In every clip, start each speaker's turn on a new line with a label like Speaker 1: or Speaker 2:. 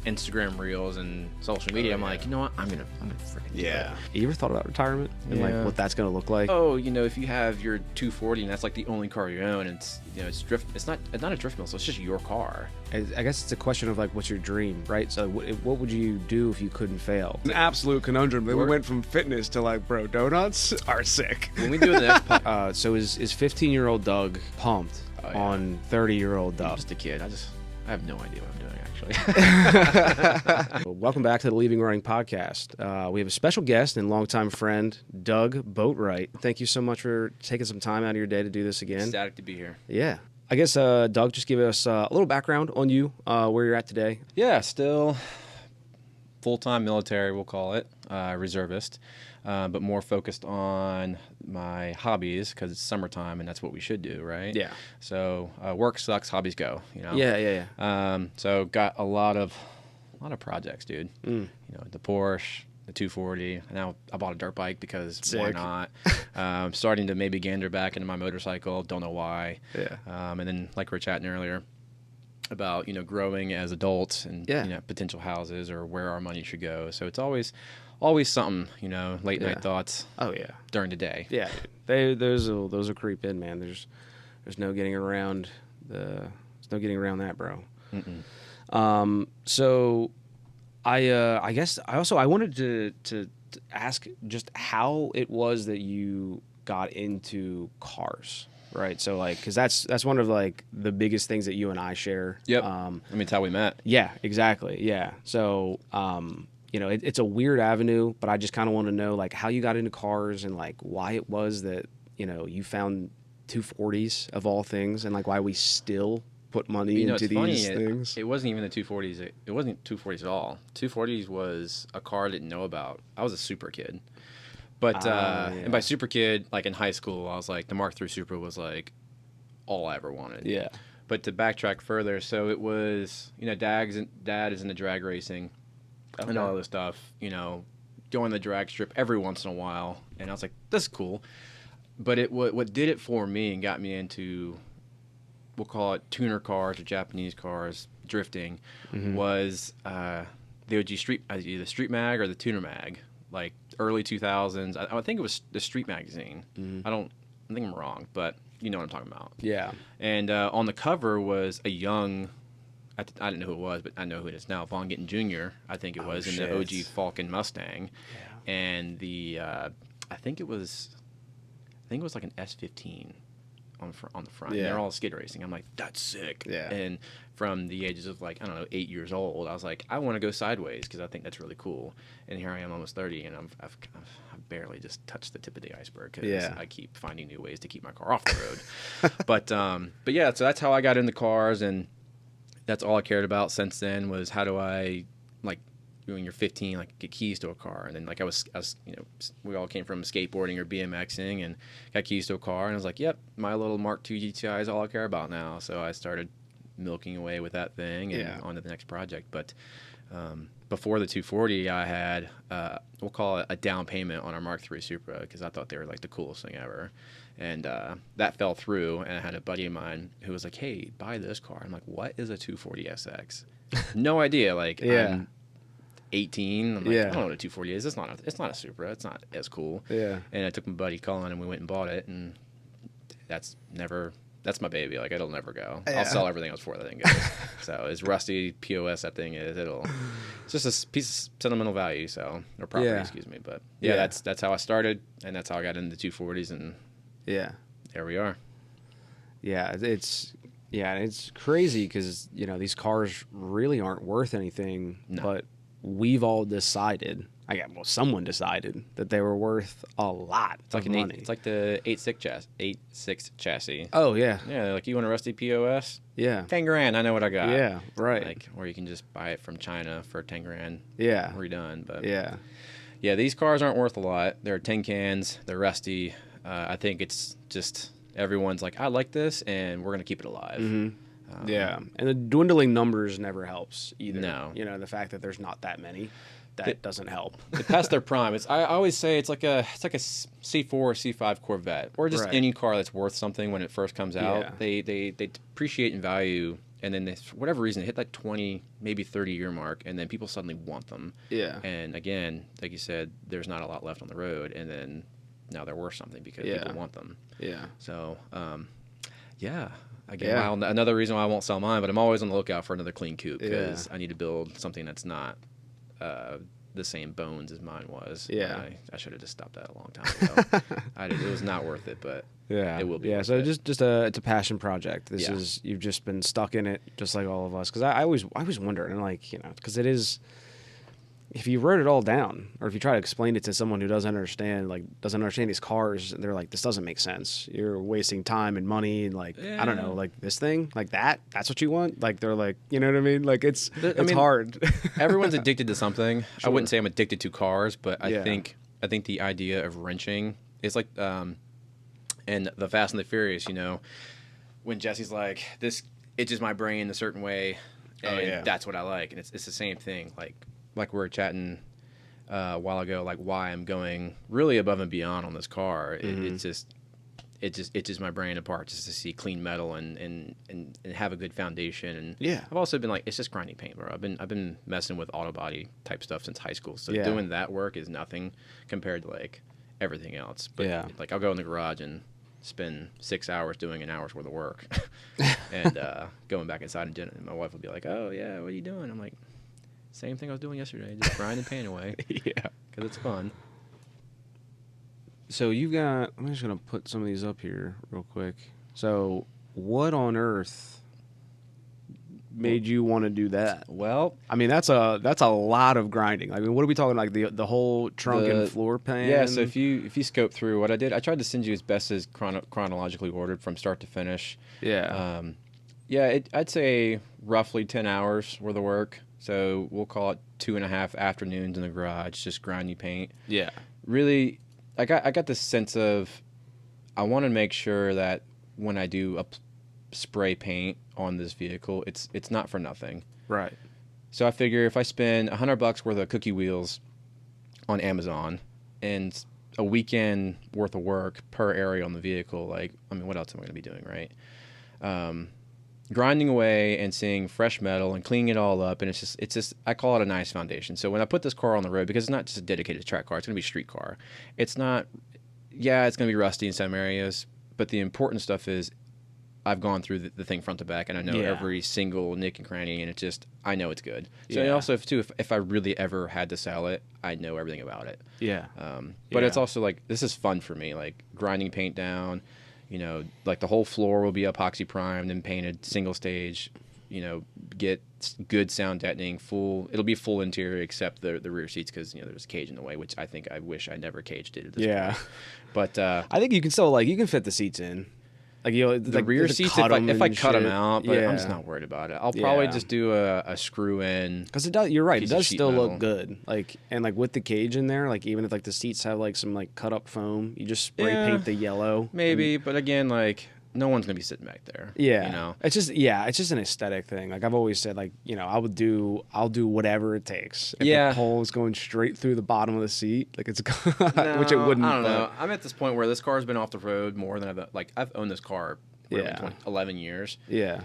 Speaker 1: Instagram reels and social media. I'm like, you know what? I'm gonna freaking do it.
Speaker 2: You ever thought about retirement and like what that's gonna look like?
Speaker 1: Oh, if you have your 240 and that's like the only car you own, and it's not a drift mill, so it's just your car.
Speaker 2: I guess it's a question of like, what's your dream, right? So what would you do if you couldn't fail? An absolute conundrum. Then we went from fitness to like, bro, donuts are sick.
Speaker 1: When we do the next
Speaker 2: so is 15-year-old Doug pumped on 30-year-old Doug?
Speaker 1: I'm just a kid. I have no idea what I'm doing, actually.
Speaker 2: Well, welcome back to the Leaving Running podcast. We have a special guest and longtime friend, Doug Boatwright. Thank you so much for taking some time out of your day to do this again.
Speaker 1: Ecstatic to be here.
Speaker 2: Yeah. I guess, Doug, just give us a little background on you, where you're at today.
Speaker 1: Yeah, still full-time military, we'll call it, reservist, but more focused on my hobbies because it's summertime and that's what we should do, right?
Speaker 2: Yeah.
Speaker 1: So work sucks, hobbies go.
Speaker 2: Yeah.
Speaker 1: So got a lot of projects, dude. The Porsche, the 240. Now I bought a dirt bike because why not? Starting to maybe gander back into my motorcycle. Don't know why.
Speaker 2: Yeah.
Speaker 1: And then like we were chatting earlier about growing as adults and potential houses or where our money should go. So it's always something, late night thoughts.
Speaker 2: Oh yeah.
Speaker 1: During the day.
Speaker 2: Yeah. Those will creep in, man. There's no getting around that, bro. So I guess I wanted to ask just how it was that you got into cars. Right, so like, because that's one of like the biggest things that you and I share.
Speaker 1: Yep. It's how we met.
Speaker 2: Yeah, exactly. Yeah. So, it's a weird avenue, but I just kind of want to know like how you got into cars and like why it was that you found 240s of all things, and like why we still put money into these things.
Speaker 1: It wasn't even the 240s. It wasn't 240s at all. 240s was a car I didn't know about. I was a super kid. But and by super kid, like in high school, I was like the Mark III Supra was like all I ever wanted.
Speaker 2: Yeah.
Speaker 1: But to backtrack further, so it was dad is into drag racing and all this stuff. Going the drag strip every once in a while, and I was like, this is cool. But what did it for me and got me into, we'll call it tuner cars or Japanese cars, drifting, was the OG either the Street Mag or the Tuner Mag. Like early 2000s. I think it was the Street magazine. I think I'm wrong, but you know what I'm talking about.
Speaker 2: Yeah. And
Speaker 1: on the cover was a young, I didn't know who it was, but I know who it is now, Von Gittin Jr., I think it was, in the OG Falcon Mustang. Yeah. And the, I think it was like an S15 on the front. Yeah. And they're all skid racing. I'm like, that's sick. Yeah. And from the ages of 8 years old, I was like, I want to go sideways because I think that's really cool. And here I am, almost 30, and I've barely just touched the tip of the iceberg because I keep finding new ways to keep my car off the road. but yeah, so that's how I got into cars, and that's all I cared about since then was how do I when you're 15, get keys to a car. And then I was we all came from skateboarding or BMXing and got keys to a car, and I was like, yep, my little Mark II GTI is all I care about now. So I started milking away with that thing and on to the next project. But before the 240, I had we'll call it a down payment on our Mark III Supra because I thought they were the coolest thing ever. And that fell through, and I had a buddy of mine who was like, hey, buy this car. I'm like, what is a 240 SX? No idea. I'm 18. I'm like, I don't know what a 240 is. It's not a Supra. It's not as cool. Yeah. And I took my buddy Colin, and we went and bought it, and that's my baby. It'll never go. Yeah. I'll sell everything else before that thing goes. So as rusty POS that thing is, it's just a piece of sentimental value. So, or property, excuse me. But that's how I started, and that's how I got into the 240s, and there we are.
Speaker 2: Yeah, it's crazy because these cars really aren't worth anything, but we've all decided. Someone decided that they were worth a lot of money.
Speaker 1: It's like the 8.6 chassis.
Speaker 2: Oh yeah,
Speaker 1: yeah. You want a rusty POS?
Speaker 2: Yeah,
Speaker 1: $10,000. I know what I got.
Speaker 2: Yeah, right.
Speaker 1: Or you can just buy it from China for $10,000.
Speaker 2: Yeah,
Speaker 1: redone. But
Speaker 2: yeah.
Speaker 1: These cars aren't worth a lot. They're tin cans. They're rusty. I think it's just everyone's like, I like this, and we're gonna keep it alive.
Speaker 2: And the dwindling numbers never helps either.
Speaker 1: No,
Speaker 2: the fact that there's not that many. That doesn't help.
Speaker 1: It past their prime. I always say it's like a C4 or C5 Corvette, or just any car that's worth something when it first comes out. They depreciate in value and then they, for whatever reason, hit that 20, maybe 30-year mark, and then people suddenly want them.
Speaker 2: Yeah.
Speaker 1: And again, like you said, there's not a lot left on the road, and then now they're worth something because people want them.
Speaker 2: Yeah.
Speaker 1: So, again, another reason why I won't sell mine, but I'm always on the lookout for another clean coupe because I need to build something that's not the same bones as mine was.
Speaker 2: Yeah.
Speaker 1: I should have just stopped that a long time ago. It was not worth it, but it will be.
Speaker 2: Yeah, so it's a passion project. This is, you've just been stuck in it just like all of us. Because I always wonder, and like, you know, because it is, if you wrote it all down, or if you try to explain it to someone who doesn't understand these cars, they're like, this doesn't make sense. You're wasting time and money, and like, I don't know, like this thing, like that's what you want? Like, they're like, you know what I mean? Like, it's hard.
Speaker 1: Everyone's addicted to something. Sure. I wouldn't say I'm addicted to cars, but I think the idea of wrenching is like, and the Fast and the Furious, you know, when Jesse's like, this itches my brain a certain way, and that's what I like. And it's the same thing. Like we were chatting a while ago, like why I'm going really above and beyond on this car. It just itches my brain apart just to see clean metal and have a good foundation. And I've also been like, it's just grinding paint, bro. I've been messing with auto body type stuff since high school. So doing that work is nothing compared to like everything else. But like I'll go in the garage and spend 6 hours doing an hour's worth of work, and going back inside and my wife will be like, "Oh yeah, what are you doing?" I'm like, same thing I was doing yesterday, just grinding paint away. Because it's fun.
Speaker 2: So you've got, I'm just going to put some of these up here real quick. So what on earth made you want to do that?
Speaker 1: Well,
Speaker 2: I mean, that's a lot of grinding. I mean, what are we talking, like the whole trunk and floor pan?
Speaker 1: Yeah, so if you scope through what I did, I tried to send you as best as chronologically ordered from start to finish.
Speaker 2: Yeah.
Speaker 1: I'd say roughly 10 hours worth of work. So we'll call it 2.5 afternoons in the garage, just grinding paint. Yeah. Really, I got this sense of I want to make sure that when I do a spray paint on this vehicle, it's not for nothing. Right. So I figure if I spend $100 worth of cookie wheels on Amazon and a weekend worth of work per area on the vehicle, like, I mean, what else am I going to be doing, right? Grinding away and seeing fresh metal and cleaning it all up, and it's just I call it a nice foundation. So when I put this car on the road, because it's not just a dedicated track car, it's going to be a street car. It's not, it's going to be rusty in some areas, but the important stuff is I've gone through the thing front to back, and I know every single nick and cranny, and I know it's good. So and also if I really ever had to sell it, I know everything about it. Yeah. But it's also like, this is fun for me, like grinding paint down. You know, like the whole floor will be epoxy primed and painted single stage, you know, get good sound deadening, it'll be full interior except the rear seats because, you know, there's a cage in the way, which I wish I never caged it at this point. But
Speaker 2: I think you can still, like, you can fit the seats in. Like, you know,
Speaker 1: the rear seats, if I cut them out, but I'm just not worried about it. I'll probably just do a screw in.
Speaker 2: Because it does, you're right, it does still look good. Like, and like with the cage in there, like even if like the seats have like some like cut up foam, you just spray paint the yellow.
Speaker 1: Maybe, but again, like no one's gonna be sitting back there.
Speaker 2: Yeah,
Speaker 1: you know,
Speaker 2: it's just an aesthetic thing. Like I've always said, like, you know, I'll do whatever it takes. If the pole is going straight through the bottom of the seat, like it's which it wouldn't.
Speaker 1: I don't know. I'm at this point where this car's been off the road more than I've owned this car. 11 years. Yeah.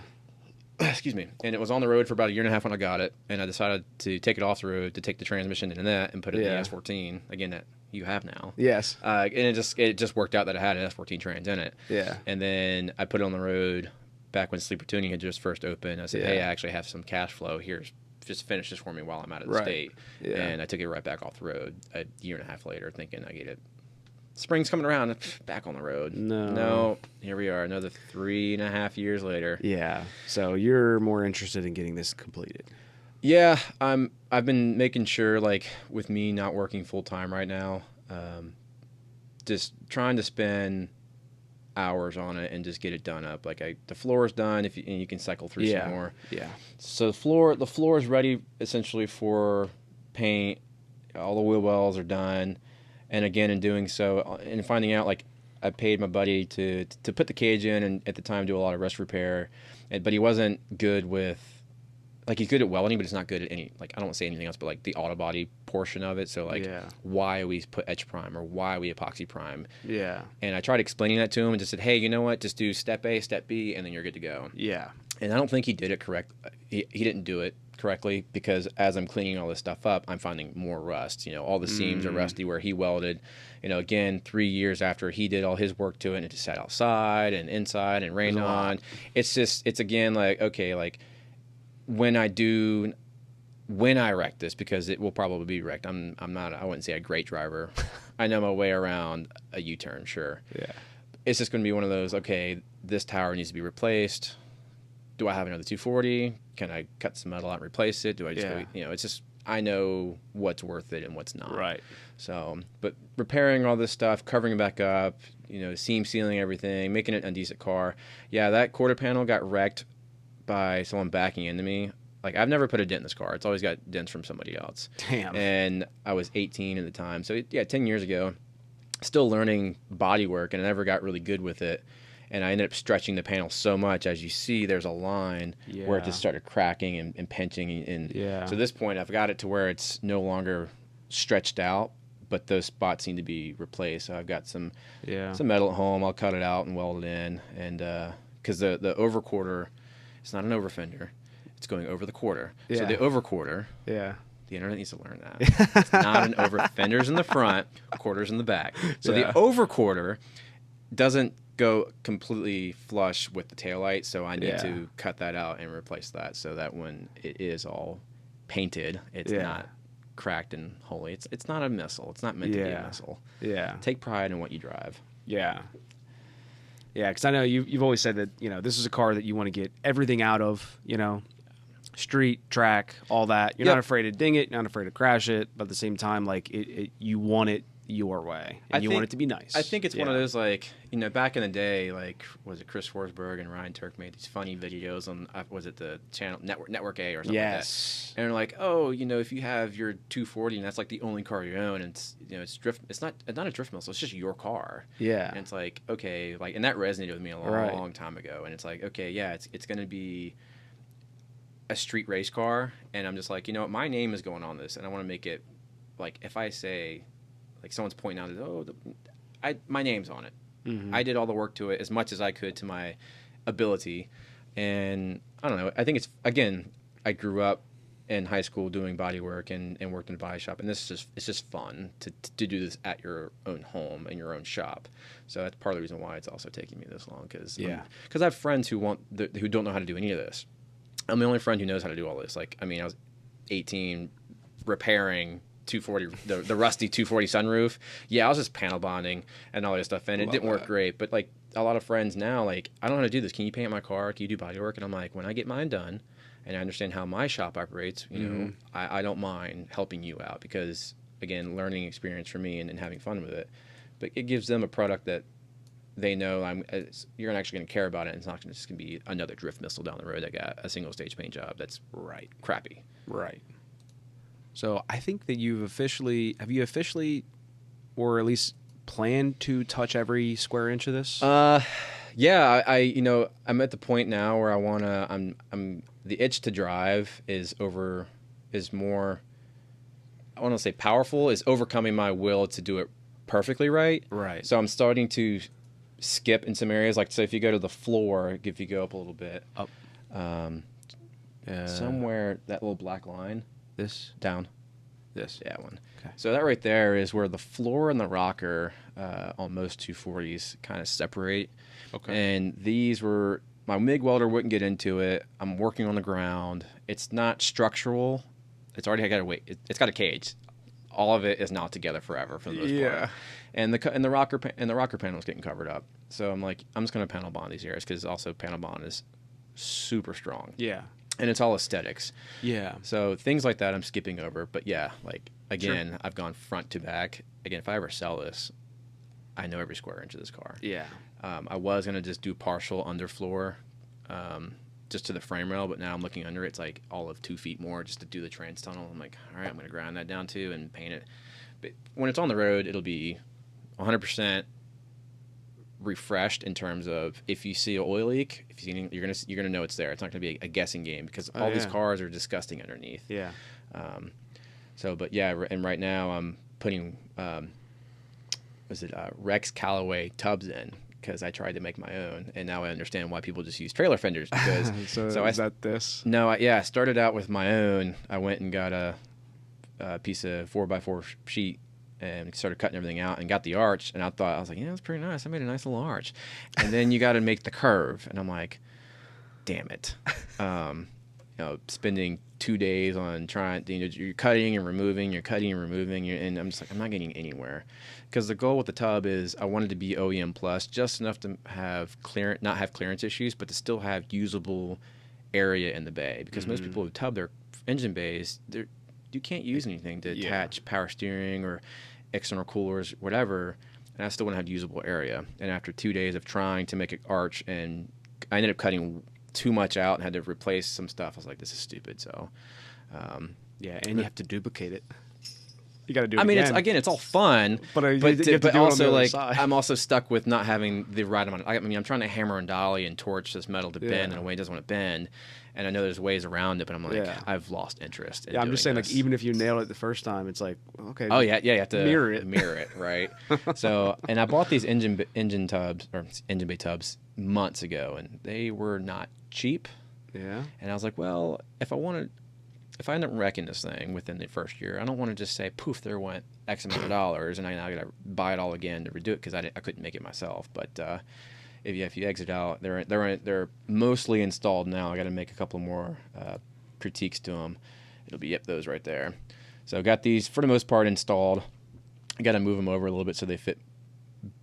Speaker 1: Excuse me. And it was on the road for about a year and a half when I got it, and I decided to take it off the road, to take the transmission in that and put it in the S14 again that you have now. Yes. And it just worked out that I had an S14 trans in it. Yeah. And then I put it on the road back when Sleeper Tuning had just first opened. I said, hey, I actually have some cash flow. Here's just finish this for me while I'm out of the state. Yeah. And I took it right back off the road a year and a half later, thinking I get it. Spring's coming around, back on the road. No, here we are, another 3.5 years later.
Speaker 2: Yeah, so you're more interested in getting this completed.
Speaker 1: Yeah, I've been making sure, like, with me not working full-time right now, just trying to spend hours on it and just get it done up. Like, the floor is done, and you can cycle through some more. Yeah. So the floor is ready, essentially, for paint. All the wheel wells are done. And again, in doing so, and finding out, like, I paid my buddy to put the cage in and at the time do a lot of rust repair, but he wasn't good with, like, he's good at welding, but he's not good at any, like, I don't want to say anything else, but like the auto body portion of it. So like, why we put etch prime or why we epoxy prime. Yeah. And I tried explaining that to him and just said, hey, you know what? Just do step A, step B, and then you're good to go. Yeah. And I don't think he did it correct. He didn't do it correctly, because as I'm cleaning all this stuff up, I'm finding more rust. All the seams are rusty where he welded. Again, 3 years after he did all his work to it, and it just sat outside and inside and rained on. It's again like, okay, like when I wreck this, because it will probably be wrecked. I'm not, I wouldn't say a great driver. I know my way around a U-turn, sure.
Speaker 2: Yeah.
Speaker 1: It's just going to be one of those, okay, this tower needs to be replaced. Do I have another 240? Can I cut some metal out and replace it? Do I just go, it's just, I know what's worth it and what's not.
Speaker 2: Right.
Speaker 1: So, but repairing all this stuff, covering it back up, seam sealing everything, making it a decent car. Yeah, that quarter panel got wrecked by someone backing into me. Like, I've never put a dent in this car. It's always got dents from somebody else.
Speaker 2: Damn.
Speaker 1: And I was 18 at the time. So, 10 years ago, still learning body work, and I never got really good with it. And I ended up stretching the panel so much, as you see, there's a line where it just started cracking and pinching. And so at this point, I've got it to where it's no longer stretched out, but those spots need to be replaced. So I've got some metal at home. I'll cut it out and weld it in. And because the over quarter, it's not an over fender. It's going over the quarter.
Speaker 2: Yeah.
Speaker 1: So the over quarter,
Speaker 2: the
Speaker 1: internet needs to learn that. It's not an over. Fender's in the front, quarter's in the back. So the over quarter doesn't go completely flush with the taillight, so I need to cut that out and replace that, so that when it is all painted, it's not cracked and holy. It's not a missile. It's not meant to be a missile.
Speaker 2: Yeah.
Speaker 1: Take pride in what you drive.
Speaker 2: Yeah. Yeah, because I know you've always said that, this is a car that you want to get everything out of, street, track, all that. You're not afraid to ding it, you're not afraid to crash it, but at the same time, like, you want it your way, and you want it to be nice.
Speaker 1: I think it's one of those, like, back in the day, like, was it Chris Forsberg and Ryan Turk made these funny videos on, was it the channel Network A or something like that? And they're like, oh, if you have your 240 and that's like the only car you own, and it's drift, it's not a drift missile, it's just your car. Yeah. And it's like, okay, like, and that resonated with me a long time ago. And it's like, okay, yeah, it's going to be a street race car, and I'm just like, my name is going on this, and I want to make it, like, if I say, like, someone's pointing out, my name's on it. Mm-hmm. I did all the work to it as much as I could to my ability. And I don't know. I think it's, again, I grew up in high school doing body work and worked in a body shop. And it's just fun to do this at your own home and your own shop. So that's part of the reason why it's also taking me this long. Because I have friends who don't know how to do any of this. I'm the only friend who knows how to do all this. Like, I mean, I was 18 repairing 240, the rusty 240 sunroof. Yeah, I was just panel bonding and all this stuff, and it didn't work great. But, like, a lot of friends now, like, I don't know how to do this. Can you paint my car? Can you do body work? And I'm like, when I get mine done and I understand how my shop operates, I don't mind helping you out, because, again, learning experience for me and having fun with it. But it gives them a product that they know you're actually going to care about it, and it's not just going to be another drift missile down the road that got a single stage paint job that's crappy.
Speaker 2: Right. So I think that have you officially, or at least planned to touch every square inch of this?
Speaker 1: Yeah, I'm at the point now where I wanna. I'm the itch to drive is more. I want to say powerful, is overcoming my will to do it perfectly right.
Speaker 2: Right.
Speaker 1: So I'm starting to skip in some areas. Like, so if you go to the floor, if you go up a little bit,
Speaker 2: up,
Speaker 1: somewhere, that little black line.
Speaker 2: This?
Speaker 1: Down.
Speaker 2: This?
Speaker 1: Yeah, one.
Speaker 2: Okay.
Speaker 1: So that right there is where the floor and the rocker on most 240s kind of separate. Okay. And these were, my MIG welder wouldn't get into it. I'm working on the ground. It's not structural. It's already got a weight. It's got a cage. All of it is now together forever for the most part. And the rocker panel is getting covered up. So I'm like, I'm just going to panel bond these areas, because also panel bond is super strong.
Speaker 2: Yeah.
Speaker 1: And it's all aesthetics.
Speaker 2: Yeah.
Speaker 1: So things like that I'm skipping over. But yeah, like, again, I've gone front to back. Again, if I ever sell this, I know every square inch of this car.
Speaker 2: Yeah.
Speaker 1: I was going to just do partial underfloor just to the frame rail, but now I'm looking under it. It's like all of 2 feet more just to do the trans tunnel. I'm like, all right, I'm going to grind that down too and paint it. But when it's on the road, it'll be 100% refreshed in terms of, if you see an oil leak, if you see anything, you're gonna know it's there. It's not gonna be a guessing game, because all these cars are disgusting underneath.
Speaker 2: Yeah.
Speaker 1: But yeah, and right now I'm putting Rex Callaway tubs in, because I tried to make my own, and now I understand why people just use trailer fenders. Because
Speaker 2: so is that this?
Speaker 1: No, I started out with my own. I went and got a piece of 4x4 sheet and started cutting everything out and got the arch. And I was like, yeah, that's pretty nice. I made a nice little arch. And then you got to make the curve, and I'm like, damn it. Spending 2 days on trying, you're cutting and removing, and I'm just like, I'm not getting anywhere. Because the goal with the tub is I wanted to be OEM plus, just enough to not have clearance issues, but to still have usable area in the bay. Because most people who tub their engine bays, you can't use anything to attach power steering or external coolers, whatever, and I still want to have usable area. And after 2 days of trying to make an arch, and I ended up cutting too much out and had to replace some stuff. I was like, this is stupid. So,
Speaker 2: and you have to duplicate it. You got to do it.
Speaker 1: I mean,
Speaker 2: again.
Speaker 1: it's all fun,
Speaker 2: but
Speaker 1: also like I'm also stuck with not having the right amount. I mean, I'm trying to hammer and dolly and torch this metal to bend in a way it doesn't want to bend, and I know there's ways around it, but I'm like, I've lost interest.
Speaker 2: I'm just saying, like, even if you nail it the first time, it's like, okay.
Speaker 1: Oh yeah, you have to
Speaker 2: mirror
Speaker 1: it, right? So, and I bought these engine bay tubs months ago, and they were not cheap.
Speaker 2: Yeah.
Speaker 1: And I was like, well, if I end up wrecking this thing within the first year, I don't want to just say, poof, there went X amount of dollars, and I now got to buy it all again to redo it because I couldn't make it myself. But if you exit out, they're mostly installed now. I got to make a couple more critiques to them. It'll be those right there. So I got these for the most part installed. I got to move them over a little bit so they fit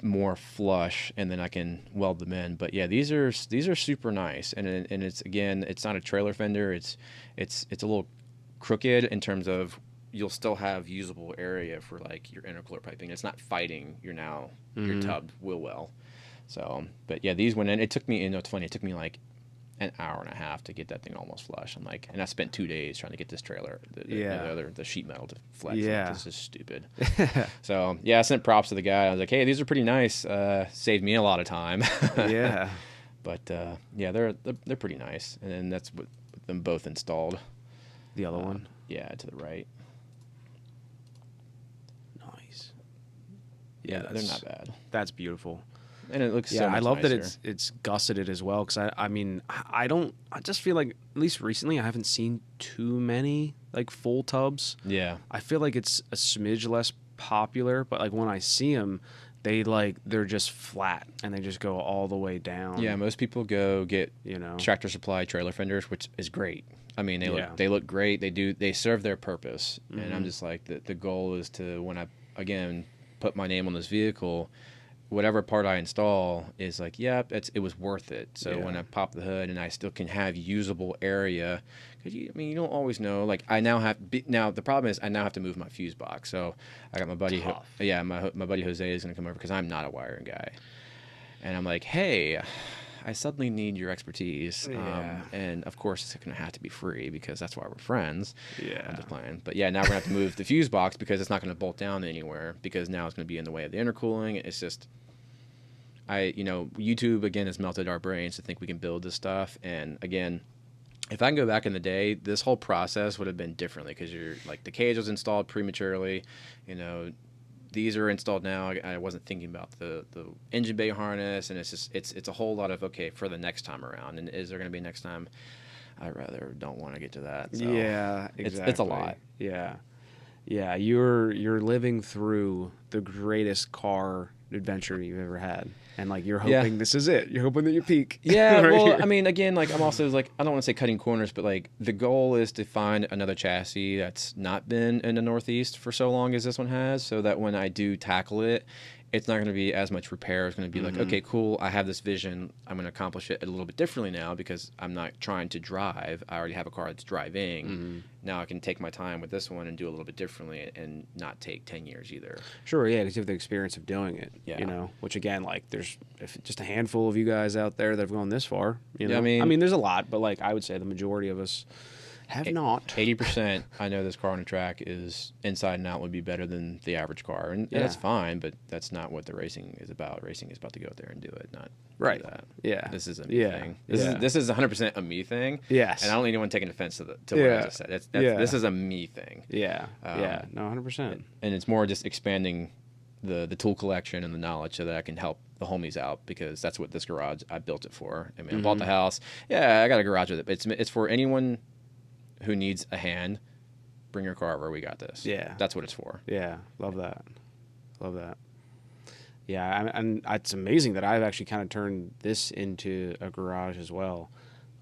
Speaker 1: more flush, and then I can weld them in. But yeah, these are super nice, and it's not a trailer fender. It's a little crooked in terms of you'll still have usable area for like your intercooler piping. It's not fighting your tubbed wheel well. So, but yeah, these went in. It took me, it's funny. It took me like an hour and a half to get that thing almost flush. I'm like, and I spent 2 days trying to get this trailer, the sheet metal to flex.
Speaker 2: Yeah,
Speaker 1: like, this is stupid. So yeah, I sent props to the guy. I was like, hey, these are pretty nice. Saved me a lot of time.
Speaker 2: Yeah,
Speaker 1: but yeah, they're pretty nice. And then that's with them both installed.
Speaker 2: The other one,
Speaker 1: yeah, to the right.
Speaker 2: Nice.
Speaker 1: Yeah, they're not bad.
Speaker 2: That's beautiful.
Speaker 1: And it looks
Speaker 2: I love
Speaker 1: nicer.
Speaker 2: that it's gusseted as well, because I mean, I just feel like, at least recently, I haven't seen too many like full tubs.
Speaker 1: Yeah,
Speaker 2: I feel like it's a smidge less popular, but like when I see them, they're just flat and they just go all the way down.
Speaker 1: Yeah, most people go get Tractor Supply trailer fenders, which is great. I mean, they look great. They serve their purpose, and I'm just like, the goal is to, when I again put my name on this vehicle, whatever part I install is like, it was worth it. So when I pop the hood and I still can have usable area, because you don't always know. Like now the problem is I now have to move my fuse box. So I got my buddy, my buddy Jose is going to come over because I'm not a wiring guy, and I'm like, hey, I suddenly need your expertise. And of course it's going to have to be free because that's why we're friends. Yeah, I'm just playing. But yeah, now we're going to have to move the fuse box because it's not going to bolt down anywhere, because now it's going to be in the way of the intercooling. It's just, YouTube again has melted our brains to think we can build this stuff. And again, if I can go back in the day, this whole process would have been differently, because you're like, the cage was installed prematurely. These are installed now. I wasn't thinking about the engine bay harness, and it's a whole lot of, okay, for the next time around. And is there going to be a next time? I rather don't want to get to that. So
Speaker 2: yeah, exactly.
Speaker 1: It's a lot.
Speaker 2: Yeah, yeah. You're living through the greatest car adventure you've ever had, and like you're hoping this is it. You're hoping that you peak.
Speaker 1: Yeah.
Speaker 2: right
Speaker 1: well,
Speaker 2: here.
Speaker 1: I mean, again, like I'm also like, I don't want to say cutting corners, but like the goal is to find another chassis that's not been in the Northeast for so long as this one has, so that when I do tackle it, it's not going to be as much repair. It's going to be like, okay, cool, I have this vision. I'm going to accomplish it a little bit differently now, because I'm not trying to drive. I already have a car that's driving. Now I can take my time with this one and do a little bit differently and not take 10 years either.
Speaker 2: Sure, yeah, because you have the experience of doing it.
Speaker 1: Yeah.
Speaker 2: Which again, like there's just a handful of you guys out there that have gone this far.
Speaker 1: Yeah,
Speaker 2: I mean, there's a lot, but like I would say the majority of us have not.
Speaker 1: 80%. I know this car on the track is inside and out would be better than the average car, and that's fine. But that's not what the racing is about. Racing is about to go out there and do it, not do that.
Speaker 2: Yeah,
Speaker 1: this is a me thing. This is 100% a me thing.
Speaker 2: Yes,
Speaker 1: and I don't need anyone taking offense to what I just said. This is a me thing.
Speaker 2: Yeah, no, 100%.
Speaker 1: And it's more just expanding the tool collection and the knowledge so that I can help the homies out, because that's what this garage, I built it for. I mean, I bought the house. Yeah, I got a garage with it. But it's for anyone who needs a hand. Bring your car over. We got this.
Speaker 2: Yeah.
Speaker 1: That's what it's for.
Speaker 2: Yeah. Love that. Love that. Yeah. And it's amazing that I've actually kind of turned this into a garage as well.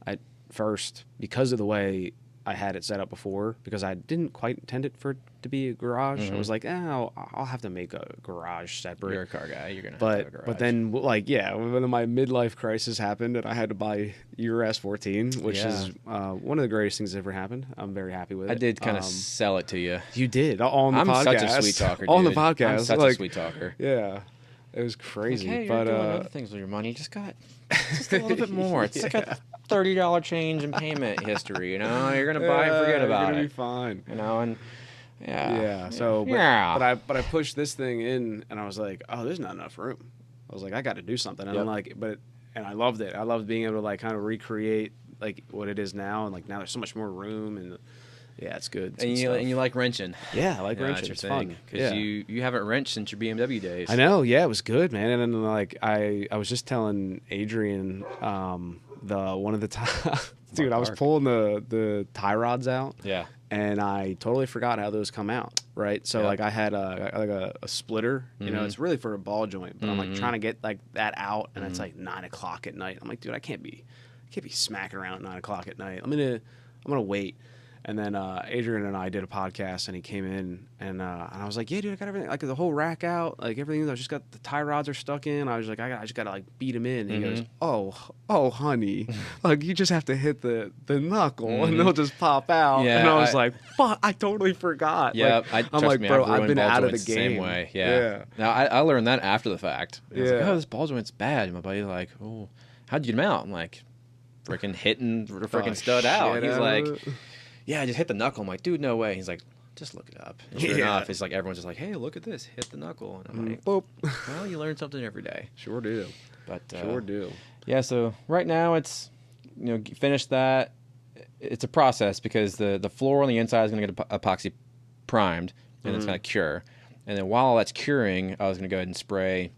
Speaker 2: At first, because of the way I had it set up before, because I didn't quite intend it for it to be a garage. I was like, I'll have to make a garage separate.
Speaker 1: You're a car guy. You're going to have a garage.
Speaker 2: But then, like, when my midlife crisis happened and I had to buy your S14, which is one of the greatest things that ever happened. I'm very happy with it.
Speaker 1: I did kind of sell it to you.
Speaker 2: You did. On the podcast.
Speaker 1: I'm such a sweet talker, dude.
Speaker 2: On the podcast.
Speaker 1: I'm such a sweet talker.
Speaker 2: Yeah. It was crazy.
Speaker 1: Like, hey,
Speaker 2: but
Speaker 1: you're doing other things with your money. Just a little bit more. It's like a $30 change in payment history. You know, you're gonna buy and forget about it.
Speaker 2: You're gonna be fine.
Speaker 1: You know, and
Speaker 2: So, but I pushed this thing in, and I was like, oh, there's not enough room. I was like, I got to do something. And I'm like, and I loved it. I loved being able to like kind of recreate like what it is now, and like now there's so much more room and. Yeah, it's good.
Speaker 1: And you like wrenching.
Speaker 2: Yeah, I like wrenching. It's fun.
Speaker 1: Because you haven't wrenched since your BMW days.
Speaker 2: I know. Yeah, it was good, man. And then like I was just telling Adrian, one of the times, dude, I was pulling the tie rods out.
Speaker 1: Yeah.
Speaker 2: And I totally forgot how those come out. Right. So like I had a splitter. You know, it's really for a ball joint, but I'm like trying to get like that out, and it's like 9 o'clock at night. I'm like, dude, I can't be smacking around at 9 o'clock at night. I'm gonna wait. And then Adrian and I did a podcast, and he came in, and I was like, "Yeah, dude, I got everything, like the whole rack out, like everything. I just got the tie rods are stuck in. I was like, I just gotta like beat them in." And he goes, "Oh, honey, like you just have to hit the knuckle, and they'll just pop out."
Speaker 1: Yeah,
Speaker 2: and I was like, "Fuck, I totally forgot."
Speaker 1: Yeah,
Speaker 2: like, I'm like, bro, I've been out of the game.
Speaker 1: Same way. Yeah. Now I learned that after the fact. I was like, oh, this ball joint's bad. And my buddy's like, "Oh, how'd you get them out?" I'm like, freaking hitting the freaking stud out. He's like. Yeah, I just hit the knuckle. I'm like, dude, no way. He's like, just look it up. And sure enough, it's like everyone's just like, hey, look at this. Hit the knuckle. And I'm like, boop. Well, you learn something every day.
Speaker 2: Sure do.
Speaker 1: But
Speaker 2: sure do.
Speaker 1: Yeah, so right now it's, finish that. It's a process because the floor on the inside is going to get epoxy primed, and it's going to cure. And then while that's curing, I was going to go ahead and spray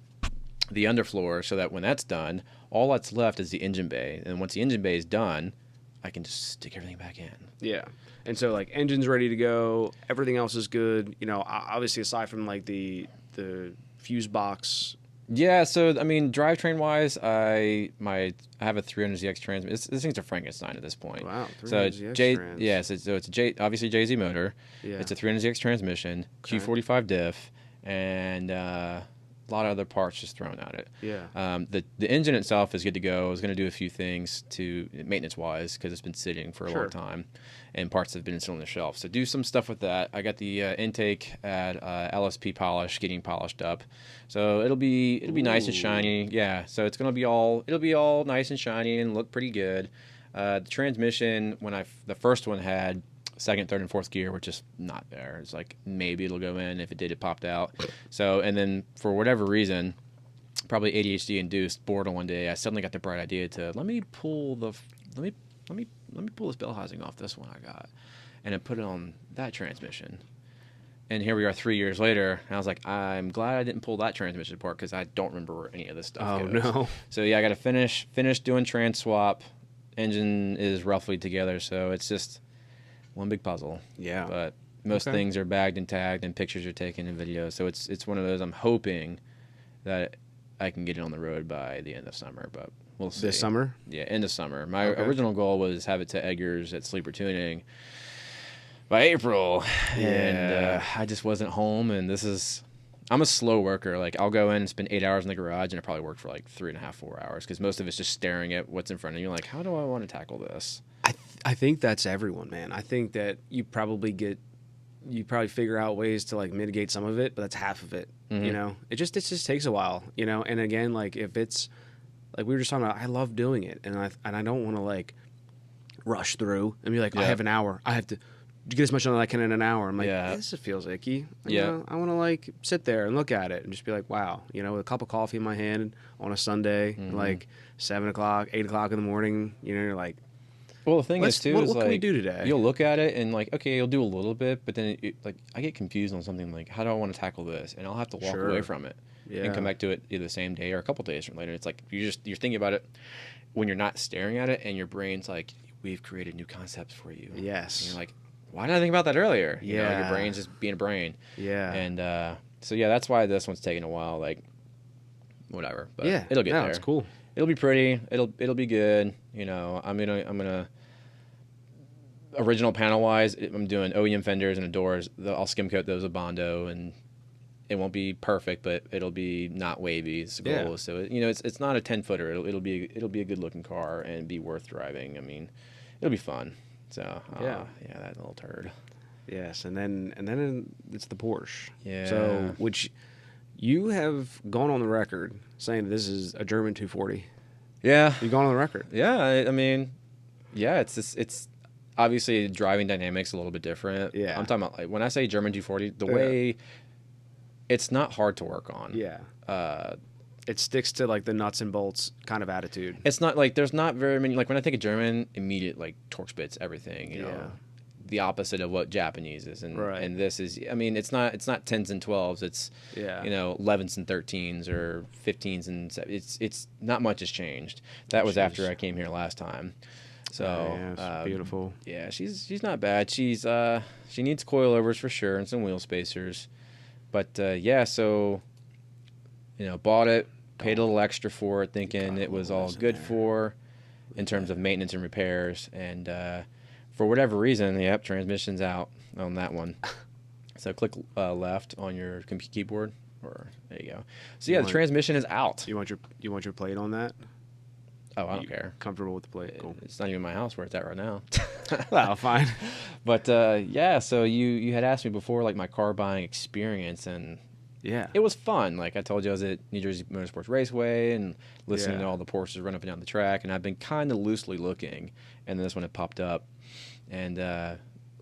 Speaker 1: the underfloor so that when that's done, all that's left is the engine bay. And once the engine bay is done, I can just stick everything back in.
Speaker 2: Yeah. And so, like, engine's ready to go. Everything else is good. Obviously, aside from, like, the fuse box.
Speaker 1: Yeah, so, I mean, drivetrain-wise, I have a 300ZX transmission. This thing's a Frankenstein at this point.
Speaker 2: Wow, 300ZX trans.
Speaker 1: Yeah, so it's obviously a JZ motor. Yeah. It's a 300ZX transmission, okay. Q45 diff, and a lot of other parts just thrown at it.
Speaker 2: Yeah.
Speaker 1: The engine itself is good to go. I was going to do a few things to maintenance-wise because it's been sitting for a long time, and parts have been still on the shelf. So do some stuff with that. I got the intake at LSP polish getting polished up, so it'll be nice and shiny. Yeah. So it'll be all nice and shiny and look pretty good. The transmission, the first one had second, third, and fourth gear were just not there. It's like maybe it'll go in. If it did, it popped out. So, and then for whatever reason, probably ADHD induced, bored on one day, I suddenly got the bright idea to let me pull this bell housing off this one I got, and then put it on that transmission. And here we are 3 years later, and I was like, I'm glad I didn't pull that transmission apart because I don't remember where any of this stuff goes.
Speaker 2: No.
Speaker 1: So yeah, I got to finish doing trans swap. Engine is roughly together, so it's just one big puzzle.
Speaker 2: Yeah.
Speaker 1: But most things are bagged and tagged, and pictures are taken and videos. So it's one of those. I'm hoping that I can get it on the road by the end of summer, but we'll see.
Speaker 2: This summer?
Speaker 1: Yeah, end of summer. My original goal was have it to Eggers at Sleeper Tuning by April, and I just wasn't home. And I'm a slow worker. Like, I'll go in and spend 8 hours in the garage, and I probably work for like 3.5, 4 hours because most of it's just staring at what's in front of you. Like, how do I want to tackle this?
Speaker 2: I think that's everyone, man. I think that you probably figure out ways to like mitigate some of it, but that's half of it. Mm-hmm. It just takes a while. And again, like if it's like we were just talking about, I love doing it, and I don't want to like rush through and be like, I have an hour, I have to get as much done as I can in an hour. I'm like, this feels icky. I want to like sit there and look at it and just be like, wow, with a cup of coffee in my hand on a Sunday, like 7 o'clock, 8 o'clock in the morning. You're like,
Speaker 1: Well, the thing is too is
Speaker 2: what
Speaker 1: like
Speaker 2: can we do today?
Speaker 1: you'll look at it and like, okay, you'll do a little bit, but then like I get confused on something like, how do I want to tackle this? And I'll have to walk away from it and come back to it either the same day or a couple days later. It's like you're thinking about it when you're not staring at it, and your brain's like, we've created new concepts for you.
Speaker 2: Yes.
Speaker 1: And you're like, why didn't I think about that earlier? You know,
Speaker 2: Yeah.
Speaker 1: your brain's just being a brain.
Speaker 2: Yeah.
Speaker 1: And so yeah, that's why this one's taking a while. Like, whatever. But
Speaker 2: yeah,
Speaker 1: it'll get there.
Speaker 2: It's cool.
Speaker 1: It'll be pretty. It'll be good. You know, I'm gonna original panel wise, I'm doing OEM fenders and doors. I'll skim coat those with Bondo, and it won't be perfect, but it'll be not wavy. It's the goal. So it's not a 10-footer. It'll be a good looking car and be worth driving. I mean, it'll be fun. So yeah, that little turd.
Speaker 2: Yes, and then it's the Porsche.
Speaker 1: Yeah.
Speaker 2: So which you have gone on the record saying this is a German 240.
Speaker 1: Yeah.
Speaker 2: You've gone on the record.
Speaker 1: Yeah. I mean, yeah. It's obviously driving dynamics a little bit different.
Speaker 2: Yeah.
Speaker 1: I'm talking about like when I say German 240, the way it's not hard to work on.
Speaker 2: Yeah. It sticks to like the nuts and bolts kind of attitude.
Speaker 1: It's not like there's not very many, like when I think of German, immediate like torque bits, everything, you know, the opposite of what Japanese is. And this is, I mean, it's not 10s and 12s. It's, 11s and 13s or 15s and it's not much has changed. That was after I came here last time. So
Speaker 2: it's beautiful.
Speaker 1: Yeah, she's not bad. She needs coilovers for sure and some wheel spacers. But so bought it, paid a little extra for it, thinking it was all good for in terms of maintenance and repairs. And for whatever reason, transmission's out on that one. So click left on your keyboard, or there you go. So the transmission is out.
Speaker 2: You want your plate on that?
Speaker 1: Oh, I don't care.
Speaker 2: Comfortable with the plate? Cool.
Speaker 1: It's not even my house where it's at right now.
Speaker 2: Well, fine.
Speaker 1: But so you had asked me before, like my car buying experience, and it was fun. Like I told you, I was at New Jersey Motorsports Raceway and listening to all the Porsches run up and down the track, and I've been kind of loosely looking, and then this one had popped up, and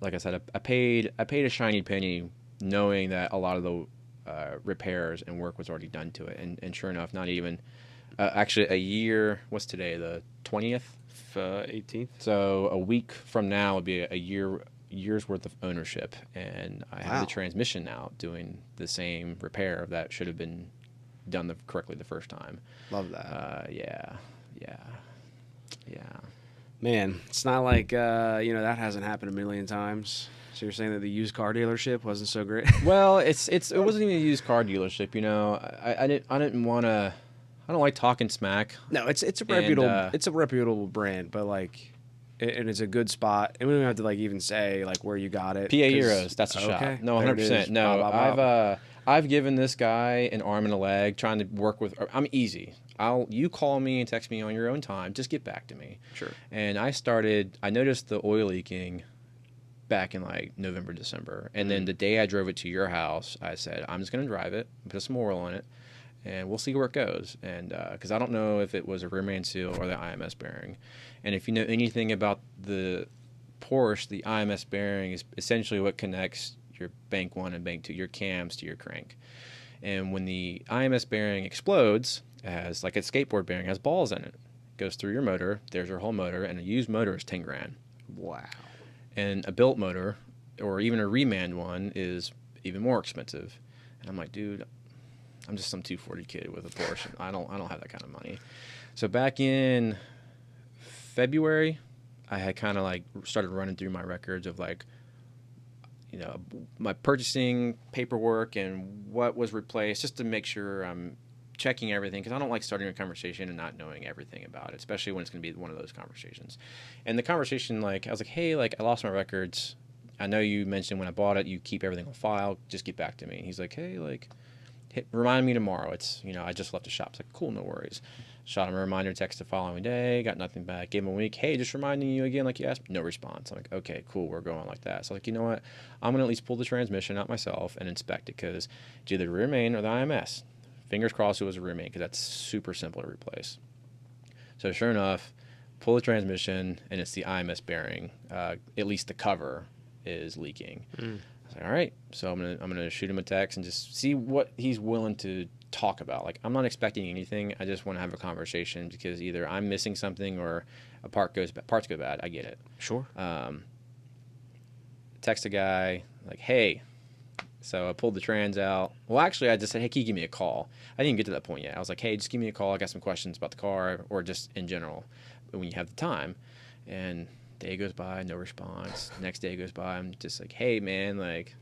Speaker 1: like I said, I paid a shiny penny, knowing that a lot of the repairs and work was already done to it, and sure enough, not even. Actually, a year. What's today? The 20th,
Speaker 2: 18th.
Speaker 1: So a week from now would be a year's worth of ownership, and I have the transmission now doing the same repair that should have been done correctly the first time.
Speaker 2: Love that.
Speaker 1: Yeah.
Speaker 2: Man, it's not like that hasn't happened a million times. So you're saying that the used car dealership wasn't so great?
Speaker 1: Well, it wasn't even a used car dealership. I didn't want to. I don't like talking smack.
Speaker 2: No, it's a reputable brand, but like, and it's a good spot. And we don't have to like even say like where you got it.
Speaker 1: PA Euros, that's a shot. No, 100%. No, I've given this guy an arm and a leg trying to work with. I'm easy. You call me and text me on your own time. Just get back to me.
Speaker 2: Sure.
Speaker 1: And I noticed the oil leaking back in like November, December, and then the day I drove it to your house, I said I'm just gonna drive it, put some oil on it. And we'll see where it goes. And because I don't know if it was a rear main seal or the IMS bearing. And if you know anything about the Porsche, the IMS bearing is essentially what connects your bank 1 and bank 2, your cams to your crank. And when the IMS bearing explodes, as like a skateboard bearing, has balls in it. Goes through your motor. There's your whole motor. And a used motor is $10,000.
Speaker 2: Wow.
Speaker 1: And a built motor, or even a reman one, is even more expensive. And I'm like, dude, I'm just some 240 kid with a Porsche. I don't have that kind of money. So back in February, I had kind of like started running through my records of like, my purchasing paperwork and what was replaced, just to make sure I'm checking everything, because I don't like starting a conversation and not knowing everything about it, especially when it's going to be one of those conversations. And the conversation, like, I was like, hey, like, I lost my records. I know you mentioned when I bought it, you keep everything on file. Just get back to me. And he's like, hey, like, remind me tomorrow. It's, I just left the shop. It's like, cool, no worries. Shot him a reminder text the following day, got nothing back. Gave him a week. Hey, just reminding you again, like you asked. No response. I'm like, okay, cool, we're going like that. So like, you know what? I'm going to at least pull the transmission out myself and inspect it, because it's either the rear main or the IMS. Fingers crossed it was a rear main, because that's super simple to replace. So sure enough, pull the transmission, and it's the IMS bearing. At least the cover is leaking. I was like, all right, so I'm gonna shoot him a text and just see what he's willing to talk about. Like, I'm not expecting anything. I just want to have a conversation because either I'm missing something or parts go bad. I get it.
Speaker 2: Sure.
Speaker 1: Text a guy like, hey. So I pulled the trans out. Well, actually, I just said, hey, can you give me a call? I didn't even get to that point yet. I was like, hey, just give me a call. I got some questions about the car or just in general when you have the time. And day goes by, no response. Next day goes by, I'm just like, hey, man, like,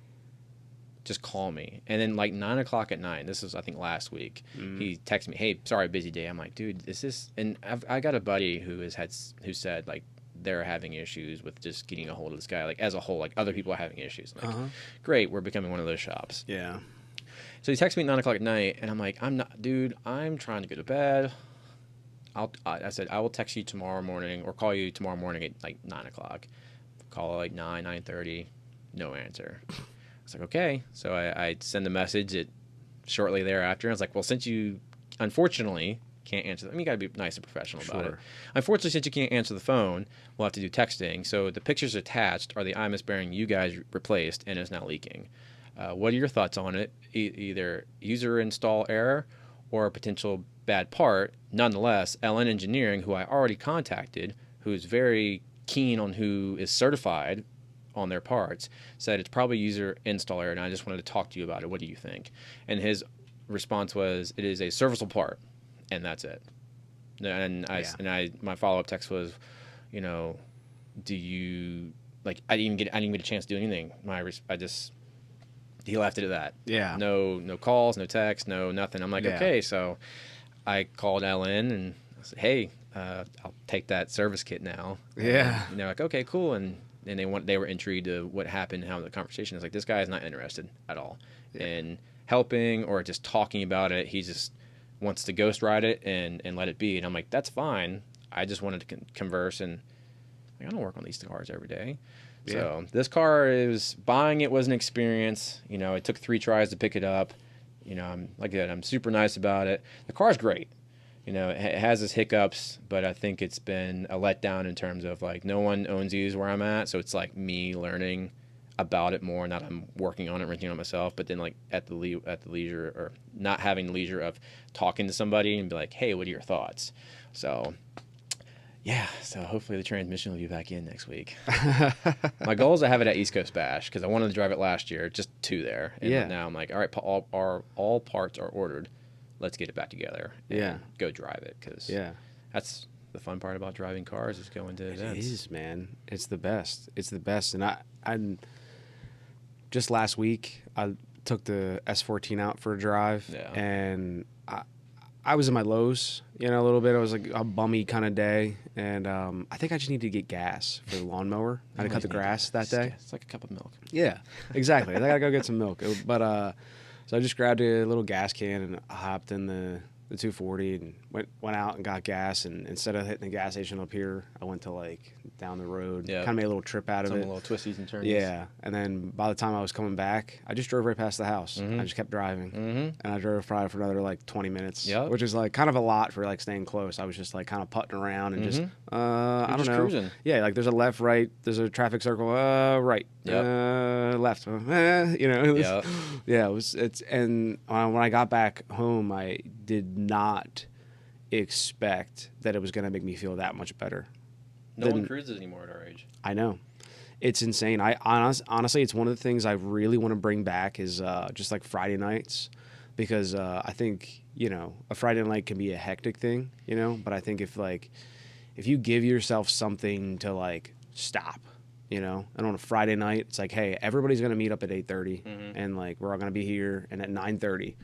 Speaker 1: just call me. And then like 9 o'clock at night, this was, I think, last week, he texted me, hey, sorry, busy day. I'm like, dude, is this, and I got a buddy who said, like, they're having issues with just getting a hold of this guy, like, as a whole, like, other people are having issues. Like, great, we're becoming one of those shops.
Speaker 2: Yeah.
Speaker 1: So he texted me at 9 o'clock at night, and I'm like, I'm trying to go to bed. I said, I will text you tomorrow morning or call you tomorrow morning at like 9 o'clock. Call at like 9:30, no answer. I was like, okay. So I send the message shortly thereafter. I was like, well, since you unfortunately can't answer, you got to be nice and professional about it. Unfortunately, since you can't answer the phone, we'll have to do texting. So the pictures attached are the IMS bearing you guys replaced and is now leaking. What are your thoughts on it? Either user install error or a potential bad part. Nonetheless, LN Engineering, who I already contacted, who is very keen on who is certified on their parts, said it's probably user install error, and I just wanted to talk to you about it. What do you think? And his response was, it is a serviceable part, and that's it. And my follow-up text was, do you, like, I didn't even get a chance to do anything. He left it at that.
Speaker 2: Yeah.
Speaker 1: No calls, no texts, no nothing. I'm like, okay. So I called LN and I said, hey, I'll take that service kit now.
Speaker 2: Yeah.
Speaker 1: And they're like, okay, cool. And they were intrigued to what happened and how the conversation is. Like, this guy is not interested at all in helping or just talking about it. He just wants to ghostwrite it and let it be. And I'm like, that's fine. I just wanted to converse, and like, I don't work on these cars every day. Yeah. So this car buying it was an experience. It took 3 tries to pick it up. I'm super nice about it. The car's great. It has its hiccups, but I think it's been a letdown in terms of, like, no one owns these where I'm at. So it's like me learning about it more, not I'm working on it, renting on it myself, but then like at the leisure, or not having the leisure of talking to somebody and be like, hey, what are your thoughts? So yeah, so hopefully the transmission will be back in next week. My goal is to have it at East Coast Bash because I wanted to drive it last year, just 2 there. And now I'm like, all right, all parts are ordered. Let's get it back together and go drive it, because that's the fun part about driving cars, is going to events.
Speaker 2: It is, man. It's the best. It's the best. And I just last week, I took the S14 out for a drive, and I was in my lows, a little bit. It was like a bummy kind of day, and I think I just need to get gas for the lawnmower. I had to cut the grass that day.
Speaker 1: It's like a cup of milk.
Speaker 2: Yeah, exactly. I gotta go get some milk. But so I just grabbed a little gas can and I hopped in the 240 and went out and got gas. And instead of hitting the gas station up here, I went to like down the road. Kind of made a little trip out of it.
Speaker 1: Some little twisties and turns.
Speaker 2: Yeah, and then by the time I was coming back, I just drove right past the house. I just kept driving, and I drove probably for another like 20 minutes, which is like kind of a lot for like staying close. I was just like kind of putting around and just I don't know. Cruising. Yeah, like there's a left, right. There's a traffic circle. Right. Left. Yeah. It was. And when I got back home, I did not expect that it was going to make me feel that much better.
Speaker 1: No one cruises anymore at our age.
Speaker 2: I know. It's insane. Honestly, it's one of the things I really want to bring back is just like Friday nights, because I think, a Friday night can be a hectic thing, but I think if you give yourself something to like stop, and on a Friday night, it's like, hey, everybody's going to meet up at 8:30 and like we're all going to be here, and at 9:30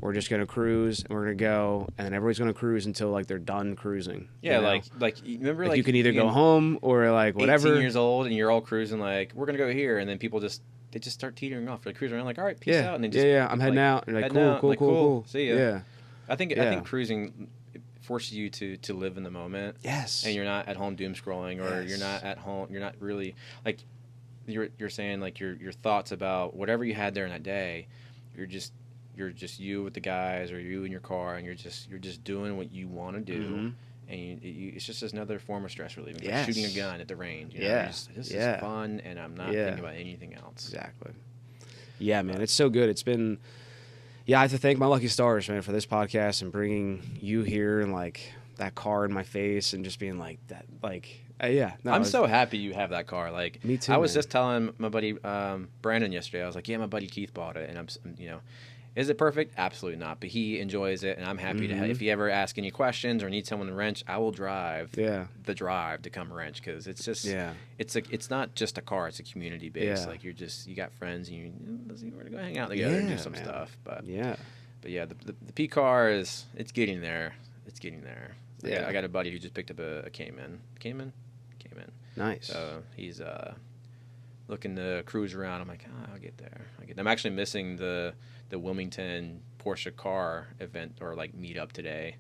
Speaker 2: we're just going to cruise, and we're going to go, and then everybody's going to cruise until like they're done cruising.
Speaker 1: Yeah, like remember, like
Speaker 2: you can either go home or like whatever.
Speaker 1: 18 years old and you're all cruising, like, we're going to go here, and then people just start teetering off. They're cruising around like, all right, peace out, and they just
Speaker 2: I'm heading out. And like, cool.
Speaker 1: See ya.
Speaker 2: Yeah.
Speaker 1: I think cruising forces you to live in the moment.
Speaker 2: Yes.
Speaker 1: And you're not at home doom scrolling, or you're not at home. You're not really like you're saying, like, your thoughts about whatever you had there in that day. You're just you with the guys, or you in your car, and you're just doing what you want to do, and it's just another form of stress relieving. Like shooting a gun at the range. This is fun, and I'm not thinking about anything else.
Speaker 2: Exactly. Yeah, man, it's so good. It's been Yeah, I have to thank my lucky stars, man, for this podcast and bringing you here and like that car in my face and just being like that, like, yeah. No,
Speaker 1: I'm so happy you have that car. Like,
Speaker 2: me too.
Speaker 1: I was
Speaker 2: man.
Speaker 1: just telling my buddy Brandon yesterday. I was like, yeah, my buddy Keith bought it, and I'm. Is it perfect? Absolutely not. But he enjoys it, and I'm happy to. If he ever asks any questions or needs someone to wrench, I will drive. The drive to come wrench because it's just. It's not just a car. It's a community base.
Speaker 2: Yeah.
Speaker 1: Like you got friends and we're gonna go hang out together and do some stuff. But yeah, the P car it's getting there. It's getting there. I got a buddy who just picked up a Cayman. Cayman.
Speaker 2: Nice.
Speaker 1: So he's looking to cruise around. I'm like, I'll get there. I'm actually missing the Wilmington Porsche car event or like meetup today.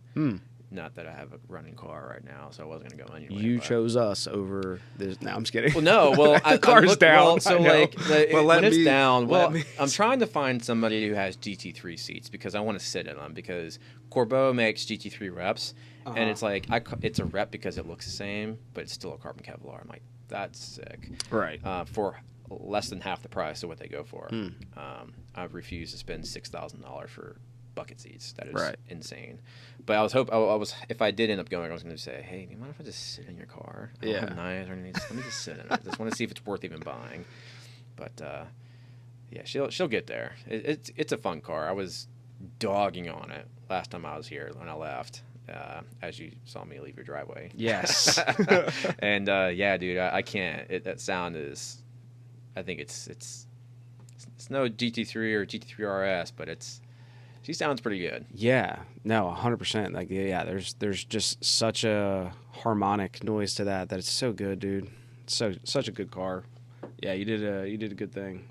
Speaker 1: Not that I have a running car right now, so I wasn't gonna go anyway.
Speaker 2: You chose us over this. No, I'm just kidding.
Speaker 1: Well, no. Well,
Speaker 2: the car's down.
Speaker 1: Well, so like when it's down. Well, I'm trying to find somebody who has GT3 seats because I want to sit in them because Corbeau makes GT3 reps. And it's like it's a rep because it looks the same, but it's still a carbon Kevlar. I'm like, that's sick.
Speaker 2: Right.
Speaker 1: For less than half the price of what they go for. I refuse to spend $6,000 for bucket seats. That is insane. But I was if I did end up going, I was going to say, hey, do you mind if I just sit in your car? I don't have knives or anything. Let me just sit in it. I just want to see if it's worth even buying. But yeah, she'll get there. It's a fun car. I was dogging on it last time I was here when I left. As you saw me leave your driveway.
Speaker 2: Yes.
Speaker 1: And yeah, dude, I can't. That sound is, I think it's no GT3 or GT3 RS, but she sounds pretty good.
Speaker 2: Yeah. No, 100%. Like, yeah, there's just such a harmonic noise to that it's so good, dude. It's such a good car. Yeah, you did a good thing.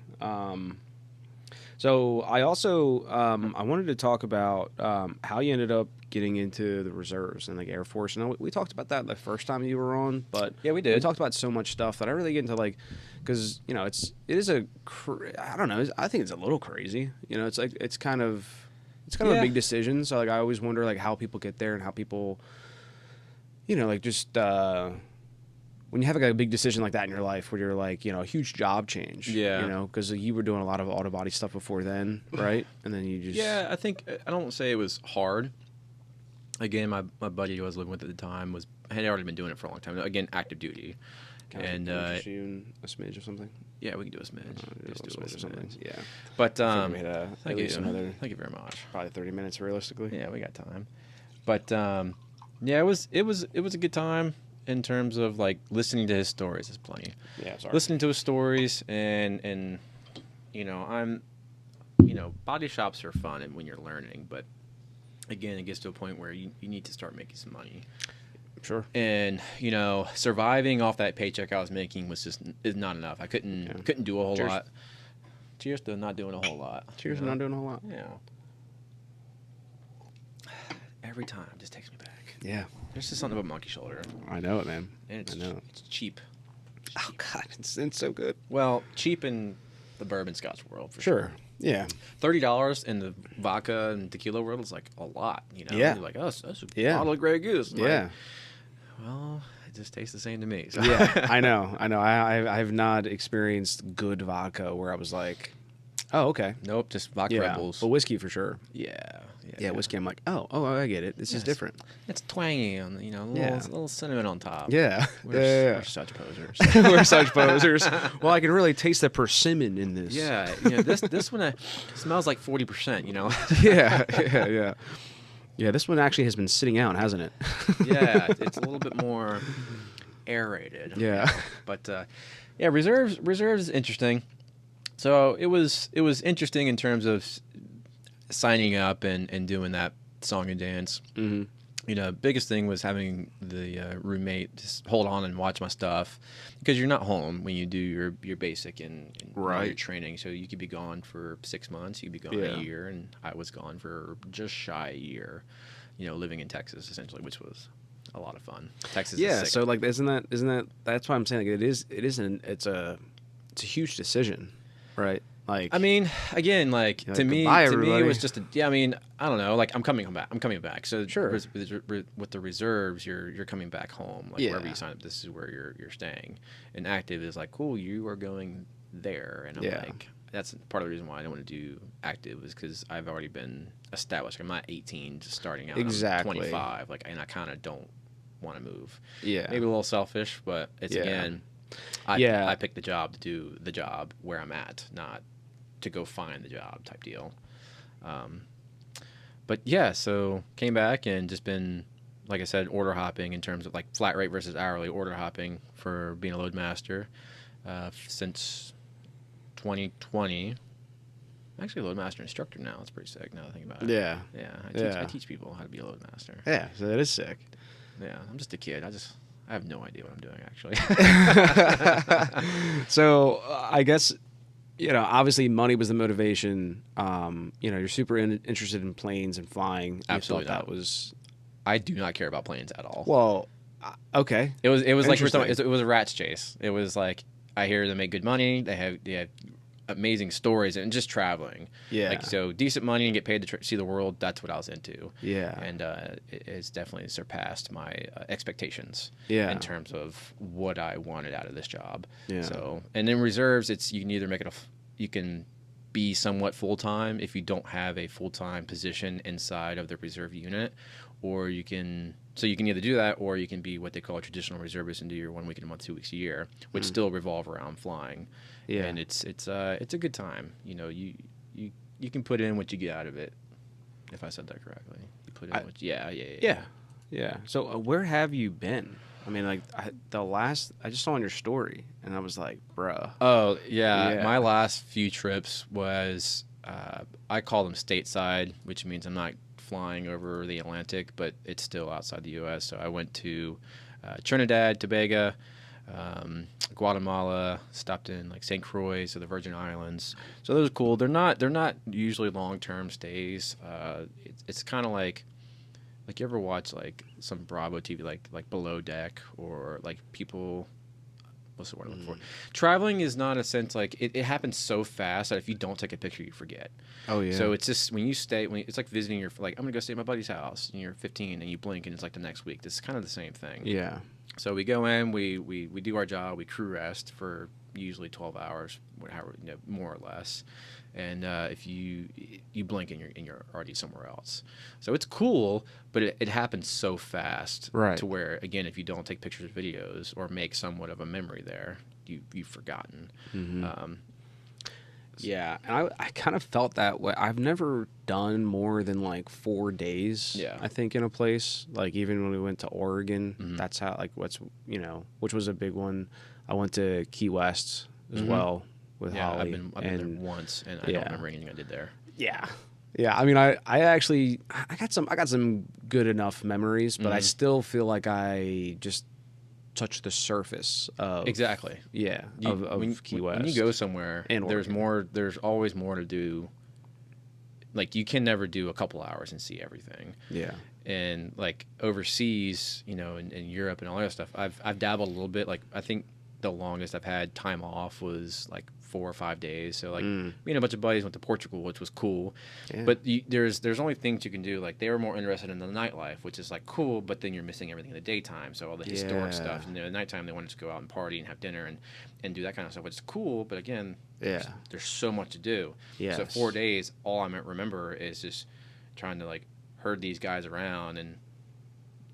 Speaker 2: So I also I wanted to talk about how you ended up getting into the reserves and like Air Force. And we talked about that the first time you were on, but
Speaker 1: yeah, we did.
Speaker 2: We talked about so much stuff that I really get into like because it is I don't know. I think it's a little crazy. It's like it's kind of a big decision. So like I always wonder like how people get there and how people, like just. When you have like a big decision like that in your life where you're like, a huge job change, because you were doing a lot of auto body stuff before then, right? And then you just...
Speaker 1: Yeah, I don't say it was hard. Again, my buddy who I was living with at the time had already been doing it for a long time. Again, active duty.
Speaker 2: Can I you a smidge or something?
Speaker 1: Yeah, we can do a smidge. Just do a
Speaker 2: or something. Yeah.
Speaker 1: But
Speaker 2: thank
Speaker 1: you. Thank you very much.
Speaker 2: Probably 30 minutes realistically.
Speaker 1: Yeah, we got time. But yeah, it was a good time. In terms of like listening to his stories is plenty.
Speaker 2: Yeah, sorry.
Speaker 1: Listening to his stories and body shops are fun and when you're learning, but again, it gets to a point where you need to start making some money.
Speaker 2: Sure.
Speaker 1: And surviving off that paycheck I was making is not enough. I couldn't do a whole lot. Cheers to not doing a whole lot.
Speaker 2: Cheers to not doing a whole lot.
Speaker 1: Yeah. Every time it just takes me back.
Speaker 2: Yeah.
Speaker 1: There's just something about monkey shoulder.
Speaker 2: I know it, man.
Speaker 1: And it's cheap.
Speaker 2: Oh, God. It's so good.
Speaker 1: Well, cheap in the bourbon scotch world, for
Speaker 2: sure. Yeah.
Speaker 1: $30 in the vodka and tequila world is like a lot, Yeah. You're like, oh, that's a bottle of Grey Goose.
Speaker 2: Yeah.
Speaker 1: Like, well, it just tastes the same to me. So.
Speaker 2: Yeah, I know. I have not experienced good vodka where I was like, oh, okay.
Speaker 1: Nope, just vodka Red Bulls.
Speaker 2: But whiskey for sure.
Speaker 1: Yeah,
Speaker 2: whiskey. I'm like, oh, I get it. This is different.
Speaker 1: It's twangy, a little cinnamon on top.
Speaker 2: Yeah,
Speaker 1: we're such posers.
Speaker 2: We're such posers. Well, I can really taste the persimmon in this.
Speaker 1: Yeah, this one smells like 40%.
Speaker 2: Yeah. This one actually has been sitting out, hasn't it?
Speaker 1: Yeah, it's a little bit more aerated.
Speaker 2: Yeah,
Speaker 1: but reserves is interesting. So it was interesting in terms of signing up and doing that song and dance.
Speaker 2: Mm-hmm.
Speaker 1: Biggest thing was having the roommate just hold on and watch my stuff because you're not home when you do your basic and your training. So you could be gone for 6 months, you could be gone a year, and I was gone for just shy a year. Living in Texas essentially, which was a lot of fun. Texas, is sick.
Speaker 2: So like, isn't that? That's why I'm saying like, it's a huge decision, right? Like,
Speaker 1: I mean, again, like to me, it was just I mean, I don't know. Like, I'm coming back. So
Speaker 2: sure,
Speaker 1: with the reserves, you're coming back home. Like wherever you sign up, this is where you're staying. And active is like, cool, you are going there. And I'm like, that's part of the reason why I don't want to do active is because I've already been established. I'm not 18, just starting out.
Speaker 2: Exactly.
Speaker 1: I'm 25, like, and I kind of don't want to move.
Speaker 2: Yeah.
Speaker 1: Maybe a little selfish, but it's again, I picked the job to do the job where I'm at, not to go find the job type deal. But yeah, so came back and just been, like I said, order hopping in terms of like flat rate versus hourly order hopping for being a load master since 2020. I'm actually a load master instructor now. It's pretty sick now that I think about it.
Speaker 2: Yeah.
Speaker 1: Yeah. I teach people how to be a load master.
Speaker 2: Yeah, so that is sick.
Speaker 1: Yeah, I'm just a kid. I have no idea what I'm doing, actually.
Speaker 2: So I guess, obviously money was the motivation. You're super interested in planes and flying.
Speaker 1: Absolutely
Speaker 2: You thought
Speaker 1: not.
Speaker 2: that was...
Speaker 1: I do not care about planes at all.
Speaker 2: Well, okay.
Speaker 1: It was like it was a rat's chase. It was like, I hear they make good money. They have amazing stories and just traveling.
Speaker 2: Yeah.
Speaker 1: Like, so decent money and get paid to see the world. That's what I was into.
Speaker 2: Yeah.
Speaker 1: And it's definitely surpassed my expectations.
Speaker 2: Yeah.
Speaker 1: In terms of what I wanted out of this job.
Speaker 2: Yeah.
Speaker 1: So, and in reserves, you can either make it you can be somewhat full time if you don't have a full time position inside of the reserve unit, or you can either do that, or you can be what they call a traditional reservist and do your 1 week in a month, 2 weeks a year, which still revolve around flying.
Speaker 2: Yeah.
Speaker 1: And it's a good time. You can put in what you get out of it. If I said that correctly, you put in
Speaker 2: Yeah. So where have you been? I mean, like I just saw on your story, and I was like, bruh.
Speaker 1: Oh yeah. My last few trips was I call them stateside, which means I'm not flying over the Atlantic, but it's still outside the U.S. So I went to Trinidad, Tobago, Guatemala, stopped in like St. Croix, so the Virgin Islands. So those are cool. They're not usually long-term stays. It's kind of like you ever watch like some Bravo TV, like Below Deck, or like people. What's the word I'm looking for? Traveling is not a sense like it happens so fast that if you don't take a picture, you forget.
Speaker 2: Oh yeah.
Speaker 1: So it's just it's like visiting I'm gonna go stay at my buddy's house, and you're 15 and you blink and it's like the next week. It's kind of the same thing.
Speaker 2: Yeah.
Speaker 1: So we go in, we do our job, we crew rest for usually 12 hours, more or less. And if you blink and you're already somewhere else. So it's cool, but it happens so fast,
Speaker 2: right,
Speaker 1: to where, again, if you don't take pictures, videos, or make somewhat of a memory there, you've forgotten.
Speaker 2: Mm-hmm. Yeah, and I kind of felt that way. I've never done more than like 4 days, I think, in a place. Like even when we went to Oregon, that's how, like, which was a big one. I went to Key West as well with Holly.
Speaker 1: I've been there once, and I don't remember anything I did there.
Speaker 2: Yeah. I mean, I actually got some good enough memories, but I still feel like I just touch the surface of
Speaker 1: exactly.
Speaker 2: Yeah, of Key West.
Speaker 1: When you go somewhere, there's always more to do. Like, you can never do a couple hours and see everything. Yeah. And like overseas, in Europe and all that stuff, I've dabbled a little bit. Like, I think the longest I've had time off was like 4 or 5 days. So like me and a bunch of buddies went to Portugal, which was cool. Yeah. But there's only things you can do. Like, they were more interested in the nightlife, which is like cool, but then you're missing everything in the daytime. So all the historic stuff. And at nighttime they wanted to go out and party and have dinner and do that kind of stuff, which is cool. But again, there's so much to do. Yes. So 4 days, all I remember is just trying to like herd these guys around and,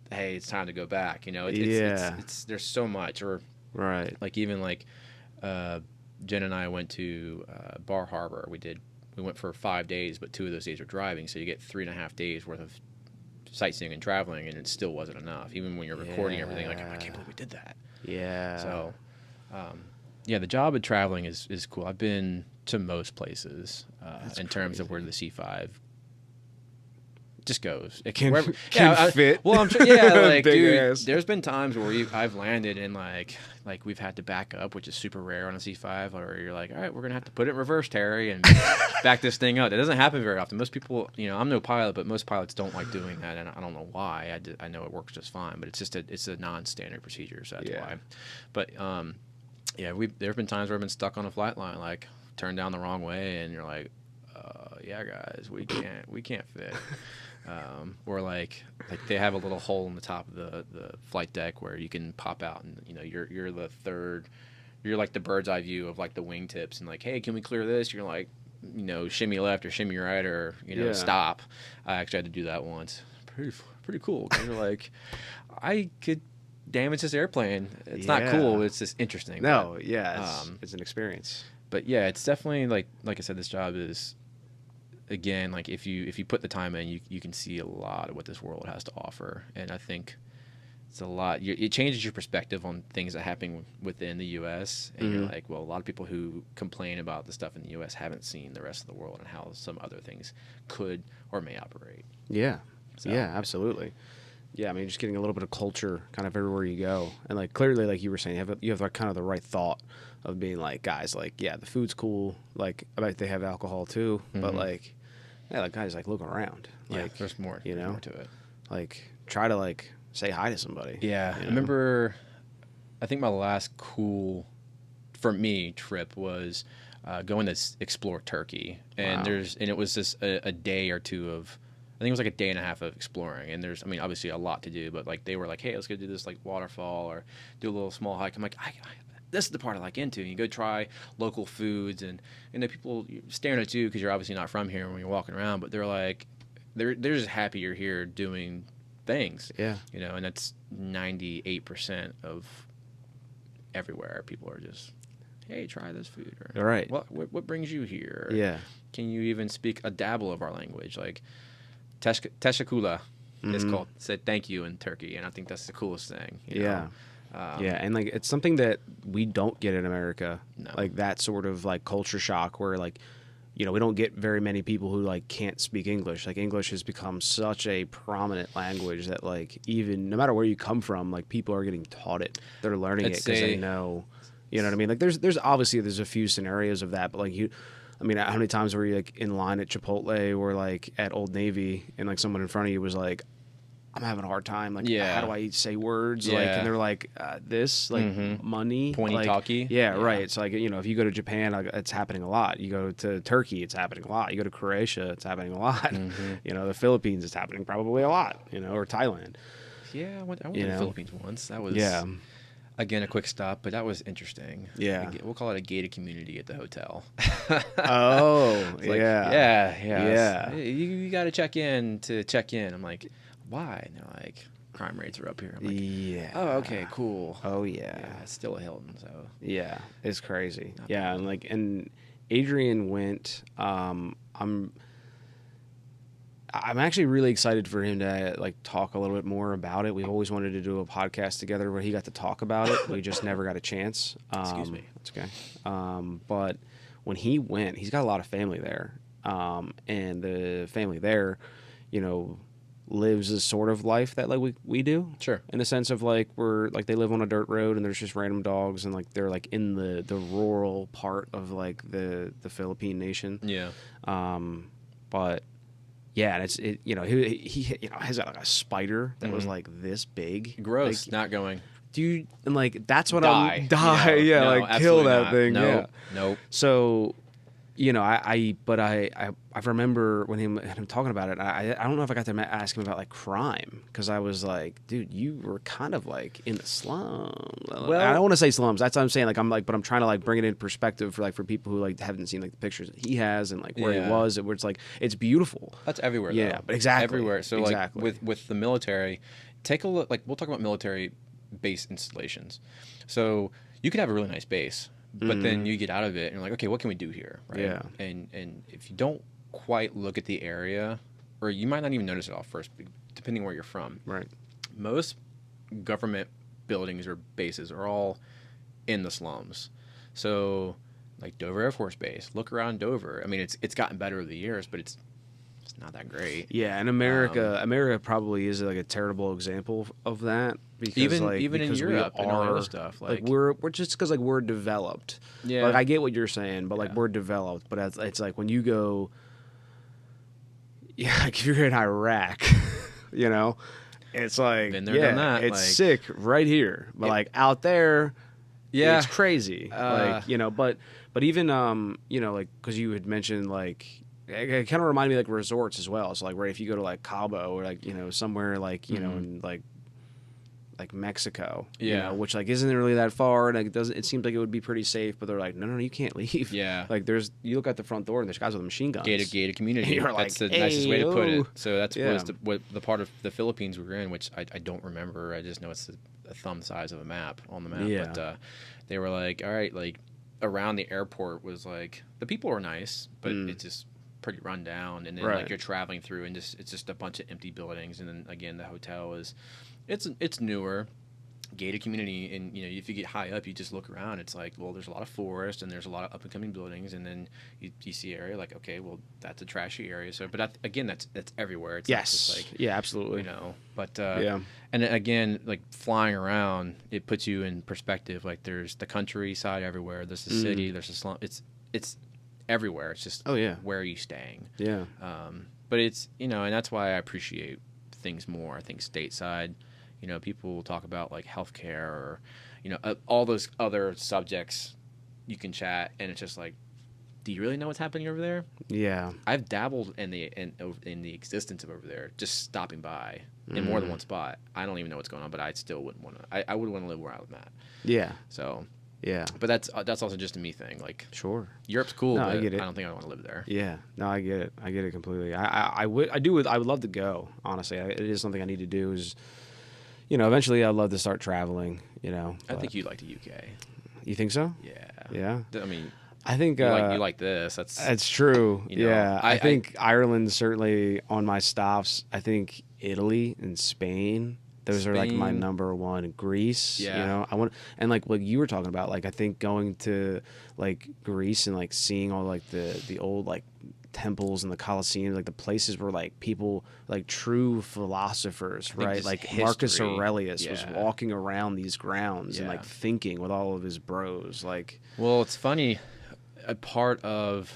Speaker 1: hey, it's time to go back. It's there's so much. Or right, like even like Jen and I went to Bar Harbor. We went for 5 days, but 2 of those days were driving, so you get 3.5 days worth of sightseeing and traveling, and it still wasn't enough. Even when you're recording everything, like, I can't believe we did that. Yeah. So, the job of traveling is cool. I've been to most places in terms of where the C5 just goes. It can fit. Well, I'm sure. Yeah, like, dude, ass. There's been times where I've landed and like we've had to back up, which is super rare on a C5. Or you're like, all right, we're gonna have to put it in reverse, Terry, and back this thing up. That doesn't happen very often. Most people, I'm no pilot, but most pilots don't like doing that, and I don't know why. I know it works just fine, but it's a non-standard procedure, so that's why. But there have been times where I've been stuck on a flight line, like turned down the wrong way, and you're like, yeah, guys, we can't fit. Or like they have a little hole in the top of the flight deck where you can pop out, and you're the third you're like the bird's eye view of like the wingtips and like, hey, can we clear this? You're like, shimmy left or shimmy right or stop. I actually had to do that once. Pretty cool. 'Cause you're like, I could damage this airplane. It's not cool. It's just interesting.
Speaker 2: No, but, it's an experience.
Speaker 1: But yeah, it's definitely like I said, this job is, again, like if you put the time in, you can see a lot of what this world has to offer, and I think it's a lot. It changes your perspective on things that happen within the U.S. And you're like, well, a lot of people who complain about the stuff in the U.S. haven't seen the rest of the world and how some other things could or may operate.
Speaker 2: Yeah, yeah, absolutely. Yeah, I mean, just getting a little bit of culture kind of everywhere you go, and like clearly, like you were saying, you have like kind of the right thought of being like, guys, like, yeah, the food's cool. Like, I bet they have alcohol too, but like, yeah, like guys, like look around. Like,
Speaker 1: there's more, more to it.
Speaker 2: Like, try to like say hi to somebody.
Speaker 1: Yeah, I remember. I think my last cool, for me, trip was going to explore Turkey, and it was just a day or two of. I think it was like a day and a half of exploring, and there's, I mean, obviously a lot to do, but like they were like, hey, let's go do this like waterfall or do a little small hike. I'm like, this is the part I like into. You go try local foods, and people staring at you because you're obviously not from here when you're walking around, but they're like, they're just happy you're here doing things.
Speaker 2: Yeah.
Speaker 1: And that's 98% of everywhere. People are just, hey, try this food. Or,
Speaker 2: right.
Speaker 1: What brings you here?
Speaker 2: Yeah.
Speaker 1: Can you even speak a dabble of our language? Like, Teşekkürler is called, said thank you in Turkey, and I think that's the coolest thing. You know?
Speaker 2: Yeah, and like it's something that we don't get in America.
Speaker 1: No.
Speaker 2: Like that sort of like culture shock where like, we don't get very many people who like can't speak English. Like English has become such a prominent language that like even no matter where you come from, like people are getting taught it. They're learning it because they know. You know what I mean? Like there's obviously a few scenarios of that, but like I mean, how many times were you like in line at Chipotle or like at Old Navy and like someone in front of you was like, I'm having a hard time. Like, how do I say words?
Speaker 1: Yeah.
Speaker 2: Like, and they're like, this, like money.
Speaker 1: Pointy
Speaker 2: like,
Speaker 1: talkie.
Speaker 2: Yeah, right. It's like, if you go to Japan, like, it's happening a lot. You go to Turkey, it's happening a lot. You go to Croatia, it's happening a lot. The Philippines, it's happening probably a lot, or Thailand.
Speaker 1: Yeah, I went to the Philippines once. That was, again, a quick stop, but that was interesting.
Speaker 2: Yeah.
Speaker 1: We'll call it a gated community at the hotel.
Speaker 2: Oh,
Speaker 1: like,
Speaker 2: yeah.
Speaker 1: You got to check in to check in. I'm like, why? And they're like, crime rates are up here. I'm like,
Speaker 2: yeah.
Speaker 1: Oh, okay, cool.
Speaker 2: Oh, yeah.
Speaker 1: It's still a Hilton, so.
Speaker 2: Yeah, it's crazy. Yeah, and Adrian went. I'm actually really excited for him to like talk a little bit more about it. We've always wanted to do a podcast together where he got to talk about it. We just never got a chance.
Speaker 1: Excuse me.
Speaker 2: It's okay. But when he went, he's got a lot of family there, and the family there, lives a sort of life that like we do.
Speaker 1: Sure.
Speaker 2: In the sense of like we're like they live on a dirt road and there's just random dogs and like they're like in the rural part of like the Philippine nation.
Speaker 1: Yeah.
Speaker 2: But yeah, and he has got like a spider that was like this big.
Speaker 1: Gross.
Speaker 2: Like,
Speaker 1: not going.
Speaker 2: Dude, and like that's what
Speaker 1: Die.
Speaker 2: Yeah,
Speaker 1: No,
Speaker 2: like kill that
Speaker 1: not.
Speaker 2: thing.
Speaker 1: Nope.
Speaker 2: Yeah.
Speaker 1: Nope.
Speaker 2: So, I remember when him talking about it. I don't know if I got to ask him about like crime because I was like, dude, you were kind of like in the slums. Well, I don't want to say slums. That's what I'm saying. Like but I'm trying to like bring it in perspective for people who like haven't seen like the pictures that he has and like where he was. Where it's like it's beautiful.
Speaker 1: That's everywhere.
Speaker 2: Yeah,
Speaker 1: though.
Speaker 2: but exactly
Speaker 1: everywhere. So
Speaker 2: exactly.
Speaker 1: like with the military, take a look. Like we'll talk about military base installations. So you could have a really nice base. But then you get out of it and you're like, okay, what can we do here? Right.
Speaker 2: Yeah.
Speaker 1: And if you don't quite look at the area, or you might not even notice it all first, depending where you're from.
Speaker 2: Right.
Speaker 1: Most government buildings or bases are all in the slums. So like Dover Air Force Base, look around Dover. I mean, it's gotten better over the years, but it's not that great.
Speaker 2: Yeah, and America probably is like a terrible example of that because
Speaker 1: even in Europe and all the other stuff.
Speaker 2: Like we're just because like we're developed.
Speaker 1: Yeah,
Speaker 2: like I get what you're saying, but like we're developed. But it's like when you go, like if you're in Iraq, it's like
Speaker 1: been there, done that.
Speaker 2: It's sick right here, but like out there, it's crazy. But even like because you had mentioned like. It kind of reminded me like resorts as well. So like, right, if you go to like Cabo or like somewhere like in like like Mexico, which like isn't really that far, and it seems like it would be pretty safe, but they're like, no, you can't leave.
Speaker 1: Yeah,
Speaker 2: like you look at the front door and there's guys with machine guns.
Speaker 1: Gated community.
Speaker 2: You're
Speaker 1: that's
Speaker 2: like,
Speaker 1: the nicest way to put it. So that's
Speaker 2: yeah.
Speaker 1: what the part of the Philippines we were in, which I don't remember. I just know it's a thumb size of a map on the map.
Speaker 2: Yeah.
Speaker 1: But they were like, all right, like around the airport was like the people were nice, but it's just pretty run down, and then like you're traveling through and it's just a bunch of empty buildings, and then again the hotel is it's newer, gated community, and if you get high up you just look around, it's like, well, there's a lot of forest and there's a lot of up and coming buildings, and then you see an area like, okay, well, that's a trashy area. So but again that's everywhere. It's not just like,
Speaker 2: yeah, absolutely,
Speaker 1: but and again, like flying around, it puts you in perspective. Like there's the countryside everywhere, there's the city, there's a slum, it's everywhere. It's just where are you staying?
Speaker 2: Yeah.
Speaker 1: But it's and that's why I appreciate things more. I think stateside, people will talk about like healthcare or all those other subjects you can chat, and it's just like, do you really know what's happening over there?
Speaker 2: Yeah.
Speaker 1: I've dabbled in the existence of over there, just stopping by in more than one spot. I don't even know what's going on, but I still wouldn't want to. I would want to live where I'm at.
Speaker 2: Yeah.
Speaker 1: So.
Speaker 2: Yeah,
Speaker 1: but that's also just a me thing. Like,
Speaker 2: sure,
Speaker 1: Europe's cool,
Speaker 2: no,
Speaker 1: but
Speaker 2: I get it.
Speaker 1: I don't think I want to live there.
Speaker 2: Yeah, no, I get it completely. I would love to go. Honestly, it is something I need to do. Is eventually I'd love to start traveling.
Speaker 1: I think you'd like the UK.
Speaker 2: You think so?
Speaker 1: Yeah. I mean,
Speaker 2: I think
Speaker 1: you like this. That's
Speaker 2: true. Yeah, I think Ireland's certainly on my stops. I think Italy and Spain. Those are like my number one. Greece, I want, and like what you were talking about, like I think going to like Greece and like seeing all like the old like temples and the Colosseum, like the places where like people, like true philosophers, right? Like history. Marcus Aurelius was walking around these grounds and like thinking with all of his bros. Like,
Speaker 1: well, it's funny, a part of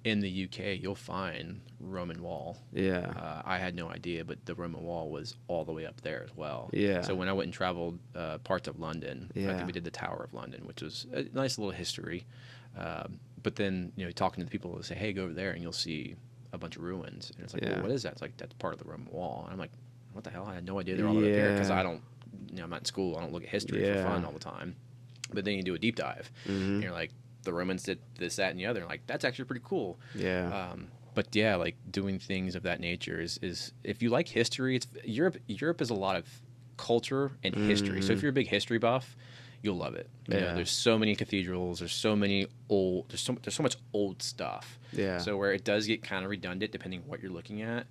Speaker 1: in the UK you'll find Roman Wall.
Speaker 2: Yeah.
Speaker 1: I had no idea, but the Roman Wall was all the way up there as well.
Speaker 2: Yeah.
Speaker 1: So when I went and traveled parts of London, I think we did the Tower of London, which was a nice little history. But then, talking to the people, they say, hey, go over there and you'll see a bunch of ruins. And it's like, well, what is that? It's like, that's part of the Roman Wall. And I'm like, what the hell? I had no idea they're all the way up there, because I don't, I'm not in school. I don't look at history for fun all the time. But then you do a deep dive, and you're like, the Romans did this, that, and the other. And like, that's actually pretty cool.
Speaker 2: Yeah.
Speaker 1: But yeah, like doing things of that nature is if you like history, it's Europe is a lot of culture and history. So if you're a big history buff, you'll love it. There's so many cathedrals, there's so much old stuff.
Speaker 2: Yeah.
Speaker 1: So where it does get kind of redundant depending on what you're looking at.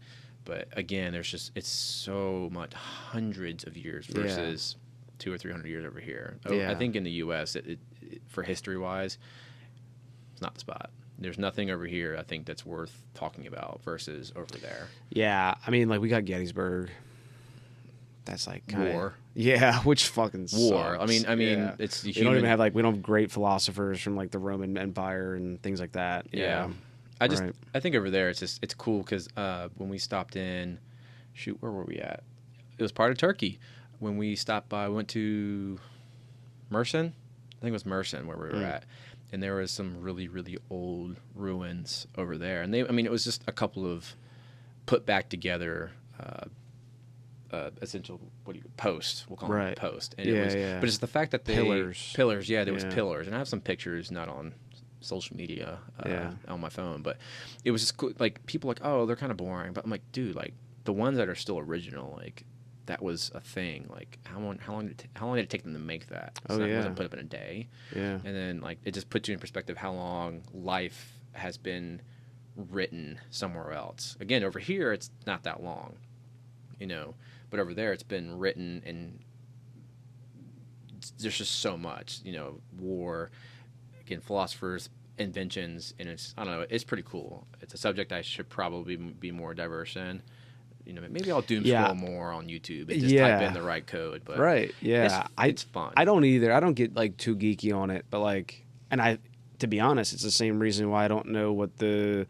Speaker 1: But again, it's so much, hundreds of years versus 200 or 300 years over here. I think in the U.S., it for history-wise, it's not the spot. There's nothing over here, I think, that's worth talking about versus over there.
Speaker 2: Yeah, I mean, like, we got Gettysburg. That's like
Speaker 1: war.
Speaker 2: Yeah, which fucking
Speaker 1: war.
Speaker 2: Sucks.
Speaker 1: I mean, it's the
Speaker 2: we don't even have we don't have great philosophers from like the Roman Empire and things like that.
Speaker 1: Yeah. I think over there it's cool because when we stopped in, where were we at? It was part of Turkey. When we stopped by, we went to Mersin. I think it was Mersin where we were at. And there was some really, really old ruins over there. And it was just a couple of put back together essential, posts. We'll call them posts. And but it's the fact that
Speaker 2: pillars.
Speaker 1: There was pillars. And I have some pictures, not on social media on my phone, but it was just cool. Like, people like, oh, they're kind of boring. But I'm like, dude, like, the ones that are still original, like, that was a thing. Like, how long did it take them to make that? So that wasn't put up in a day. Yeah. And then, like, it just puts you in perspective how long life has been written somewhere else. Again, over here it's not that long, but over there it's been written, and there's just so much, war, again, philosophers, inventions, and it's pretty cool. It's a subject I should probably be more diverse in. Maybe I'll doom scroll more on YouTube and just type in the right code. But it's fun.
Speaker 2: I don't either. I don't get like too geeky on it, but like, and to be honest, it's the same reason why I don't know what the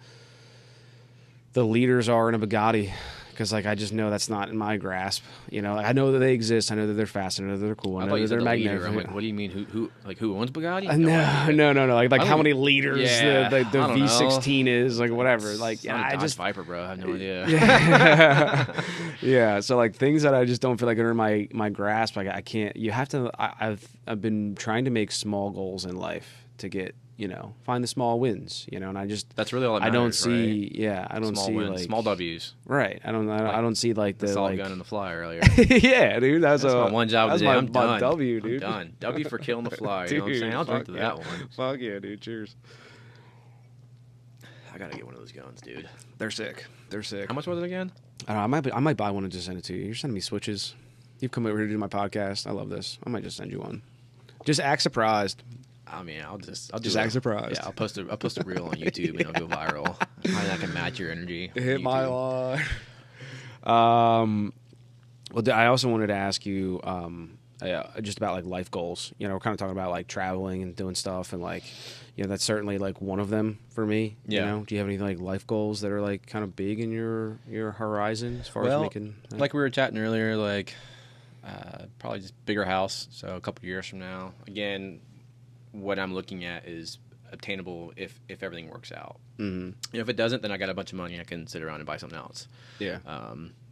Speaker 2: leaders are in a Bugatti because like I just know that's not in my grasp. You know, like, I know that they exist. I know that they're fast. I know that they're cool. I know that they're magnetic.
Speaker 1: I'm like, what do you mean? Who owns Bugatti?
Speaker 2: No. Like how many liters the V16
Speaker 1: know.
Speaker 2: is, like whatever. Like
Speaker 1: I just Viper, bro. I have no idea.
Speaker 2: Yeah. So like things that I just don't feel like are in my grasp. Like I can't. You have to. I've been trying to make small goals in life to get. You know, find the small wins. You know, and that's
Speaker 1: really all that matters,
Speaker 2: I don't see.
Speaker 1: Right?
Speaker 2: Yeah, I don't
Speaker 1: small
Speaker 2: see
Speaker 1: wins,
Speaker 2: like
Speaker 1: small W's.
Speaker 2: Right. I don't see like
Speaker 1: the
Speaker 2: like
Speaker 1: gun in the fly earlier.
Speaker 2: Yeah, dude. That's
Speaker 1: my one job today. I'm done.
Speaker 2: My W, dude.
Speaker 1: I'm done. W for killing the fly.
Speaker 2: Dude,
Speaker 1: you know what I'm saying? I'll drink to that one.
Speaker 2: Fuck yeah, dude. Cheers.
Speaker 1: I gotta get one of those guns, dude.
Speaker 2: They're sick.
Speaker 1: How much was it again?
Speaker 2: I don't know. I might buy one and just send it to you. You're sending me switches. You've come over here to do my podcast. I love this. I might just send you one. Just act surprised.
Speaker 1: I mean, I'll just
Speaker 2: act surprised.
Speaker 1: Yeah, I'll post a reel on YouTube and it'll go viral. I can match your energy.
Speaker 2: Hit my line. Well, I also wanted to ask you just about like life goals. You know, we're kind of talking about like traveling and doing stuff, and like, you know, that's certainly like one of them for me.
Speaker 1: Yeah.
Speaker 2: You know, do you have any like life goals that are like kind of big in your horizon as far as making?
Speaker 1: Like we were chatting earlier, like probably just bigger house. So a couple years from now, again. What I'm looking at is obtainable if everything works out.
Speaker 2: Mm-hmm.
Speaker 1: You know, if it doesn't, then I got a bunch of money. I can sit around and buy something else.
Speaker 2: Yeah.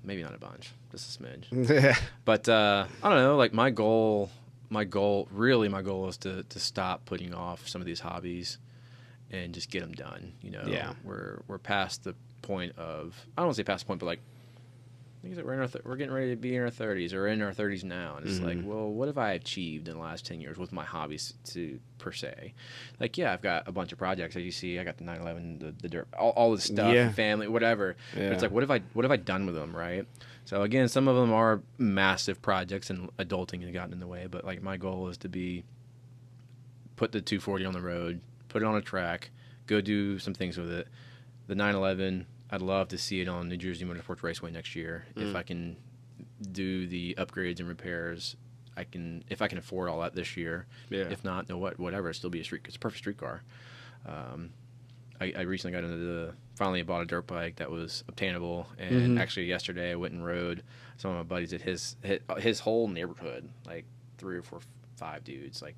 Speaker 1: Maybe not a bunch, just a smidge. But I don't know. Like my goal is to stop putting off some of these hobbies and just get them done. You know.
Speaker 2: Yeah.
Speaker 1: We're past the point of, I don't want to say past the point, but like. We're getting ready to be in our 30s or in our 30s now, and it's like, well, what have I achieved in the last 10 years with my hobbies per se? Like, yeah, I've got a bunch of projects, as you see. I got the 911, the dirt, all this stuff, family, whatever. Yeah. But it's like, what have I done with them, right? So again, some of them are massive projects, and adulting has gotten in the way. But like, my goal is to put the 240 on the road, put it on a track, go do some things with it. The 911. I'd love to see it on New Jersey Motorsports Raceway next year. If I can do the upgrades and repairs, if I can afford all that this year. Yeah. If not, whatever. It'll still be it's a perfect street car. I recently finally bought a dirt bike that was obtainable, and actually yesterday I went and rode some of my buddies at his whole neighborhood, like 3 or 4, 5 dudes, like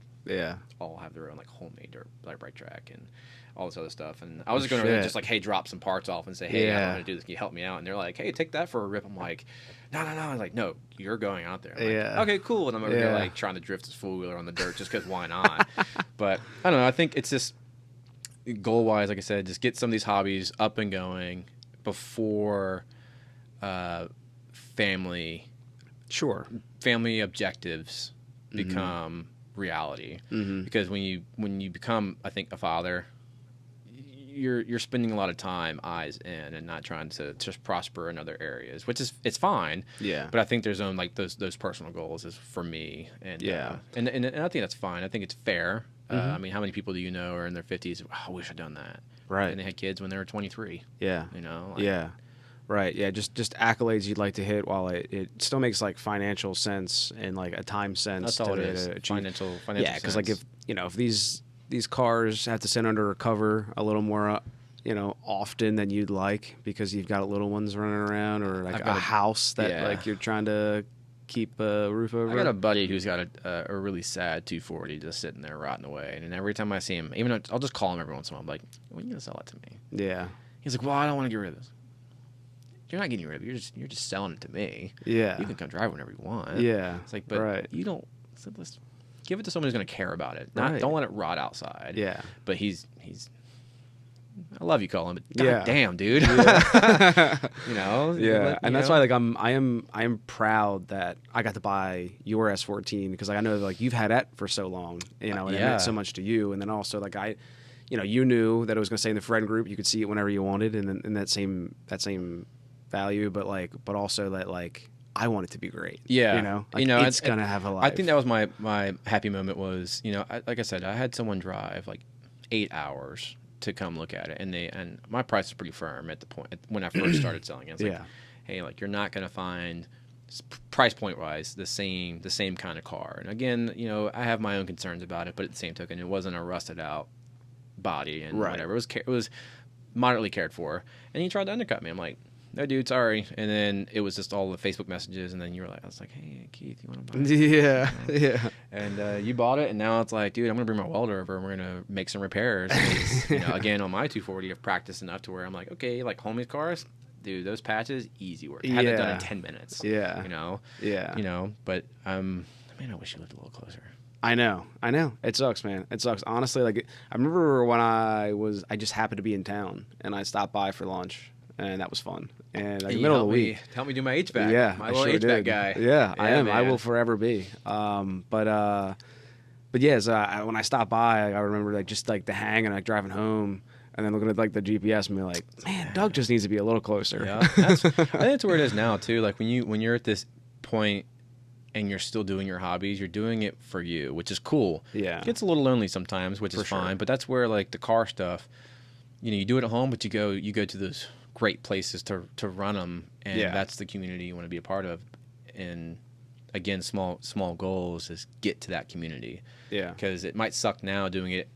Speaker 1: all have their own like homemade dirt bike track and all this other stuff. And I was just going to just like, hey, drop some parts off and say, hey, I want to do this. Can you help me out? And they're like, hey, take that for a rip. I'm like, no. I was like, no, you're going out there. I'm like, okay, cool. And I'm over here like trying to drift this four-wheeler on the dirt just because why not? But I don't know. I think it's just goal-wise, like I said, just get some of these hobbies up and going before family objectives become reality. Because when you become, I think, a father, you're spending a lot of time eyes in and not trying to just prosper in other areas, which is it's fine. Yeah. But I think there's like those personal goals is for me, and and I think that's fine. I think it's fair. I mean, how many people do you know are in their 50s? Oh, I wish I'd done that. Right. And they had kids when they were 23. Yeah. You know. Like,
Speaker 2: Right. Yeah. Just accolades you'd like to hit while it still makes like financial sense and like a time sense.
Speaker 1: That's all it is. Financial.
Speaker 2: Yeah. Because like if these cars have to sit under a cover a little more, often than you'd like because you've got little ones running around or like a house that like you're trying to keep a roof over.
Speaker 1: I got a buddy who's got a really sad 240 just sitting there rotting away, and every time I see him, even I'll just call him every once in a while. I'm like, when are you gonna sell it to me? Yeah. He's like, well, I don't want to get rid of this. You're not getting rid of it. You're just selling it to me. Yeah. You can come drive whenever you want. Yeah. It's like, but you don't. So let's give it to someone who's going to care about it. Don't let it rot outside. Yeah. But he's. I love you, Colin, but god damn, dude. Yeah.
Speaker 2: And that's why like I am proud that I got to buy your S14 because like I know like you've had that for so long, and it meant so much to you, and then also like you knew that it was going to stay in the friend group. You could see it whenever you wanted, and then in that same value, but also that like I want it to be great. Yeah, it's gonna have a life.
Speaker 1: I think that was my happy moment was like I said, I had someone drive like 8 hours to come look at it, and my price is pretty firm at the point when I first started selling it. It's like, hey, like you're not gonna find price point wise the same kind of car. And again, I have my own concerns about it, but at the same token, it wasn't a rusted out body and whatever. It was moderately cared for. And he tried to undercut me. I'm like, no, dude, sorry. And then it was just all the Facebook messages, and then you were like, I was like, hey, Keith, you want to buy it?
Speaker 2: Yeah,
Speaker 1: yeah. And you bought it, and now it's like, dude, I'm gonna bring my welder over, and we're gonna make some repairs. And again, on my 240, I've practiced enough to where I'm like, okay, like homie's cars, dude, those patches, easy work. Have it done in 10 minutes.
Speaker 2: Yeah.
Speaker 1: Yeah. But man, I wish you lived a little closer.
Speaker 2: I know. It sucks, man. It sucks. Honestly, like I remember when I just happened to be in town and I stopped by for lunch, and that was fun. And like the middle of the week,
Speaker 1: help me do my HVAC.
Speaker 2: Yeah,
Speaker 1: my little HVAC guy.
Speaker 2: Yeah, I am.
Speaker 1: Man.
Speaker 2: I will forever be. But yeah, so when I stopped by, I remember like just like the hang and like driving home. And then looking at like the GPS and be like, man, Doug just needs to be a little closer.
Speaker 1: Yeah, I think that's where it is now too. Like when you're at this point and you're still doing your hobbies, you're doing it for you, which is cool.
Speaker 2: Yeah,
Speaker 1: it gets a little lonely sometimes, which is fine. But that's where like the car stuff, you do it at home, but you go to those great places to run them, and that's the community you want to be a part of. And again, small goals is get to that community.
Speaker 2: Yeah,
Speaker 1: because it might suck now doing it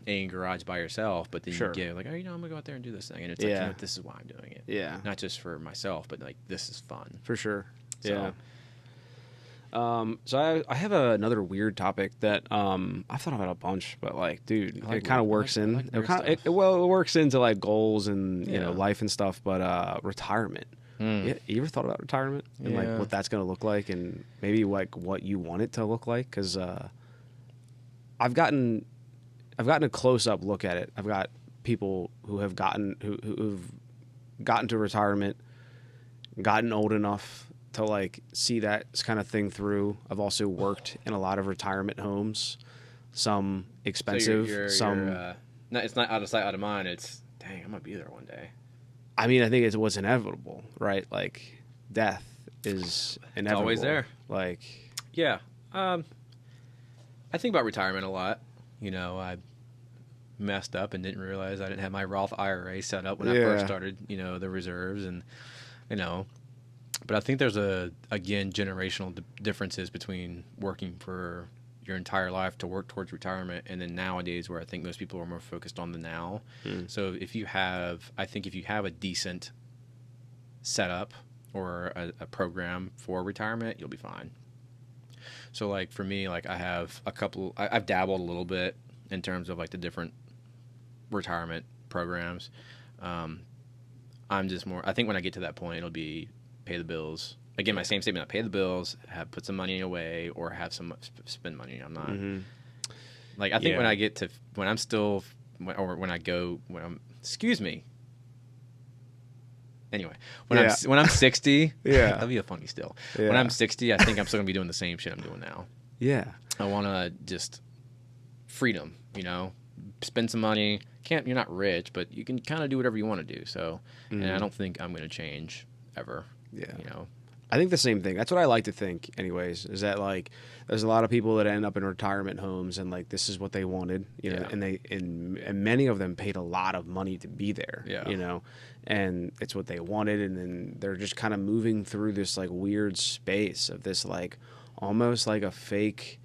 Speaker 1: in garage by yourself, but then you get like, oh, I'm gonna go out there and do this thing, and it's like, this is why I'm doing it.
Speaker 2: Yeah,
Speaker 1: not just for myself, but like this is fun
Speaker 2: for sure.
Speaker 1: So,
Speaker 2: yeah. So I have another weird topic that I've thought about a bunch, but like, dude, it kind of works in. It works into like goals and life and stuff. But retirement. You ever thought about retirement and like what that's gonna look like, and maybe like what you want it to look like? Because I've gotten a close-up look at it. I've got people who've gotten to retirement, gotten old enough to like see that kind of thing through. I've also worked in a lot of retirement homes, some expensive,
Speaker 1: no, it's not out of sight, out of mind. It's dang, I'm gonna be there one day.
Speaker 2: I mean, I think it's what's inevitable, right? Like death is inevitable.
Speaker 1: It's always there.
Speaker 2: Like,
Speaker 1: yeah. I think about retirement a lot. I messed up and didn't realize I didn't have my Roth IRA set up when I first started, the reserves, and but I think there's again generational differences between working for your entire life to work towards retirement, and then nowadays where I think most people are more focused on the now. So if you have a decent setup or a program for retirement, you'll be fine. So like for me, like I've dabbled a little bit in terms of like the different retirement programs. I'm just more, I think when I get to that point, it'll be pay the bills. Again, my same statement, pay the bills, put some money away, or have some spend money. I'm not like, I think when I get to, when I'm still, or when I go, excuse me. Anyway, when I'm 60, that'll be a funny still. When I'm 60, I think I'm still gonna be doing the same shit I'm doing now.
Speaker 2: Yeah,
Speaker 1: I want to just freedom, spend some money. You're not rich, but you can kind of do whatever you want to do. So, and I don't think I'm gonna change ever.
Speaker 2: Yeah, I think the same thing. That's what I like to think, anyways. Is that like there's a lot of people that end up in retirement homes and like this is what they wanted, and many of them paid a lot of money to be there, and it's what they wanted, and then they're just kind of moving through this like weird space of this like almost like a fake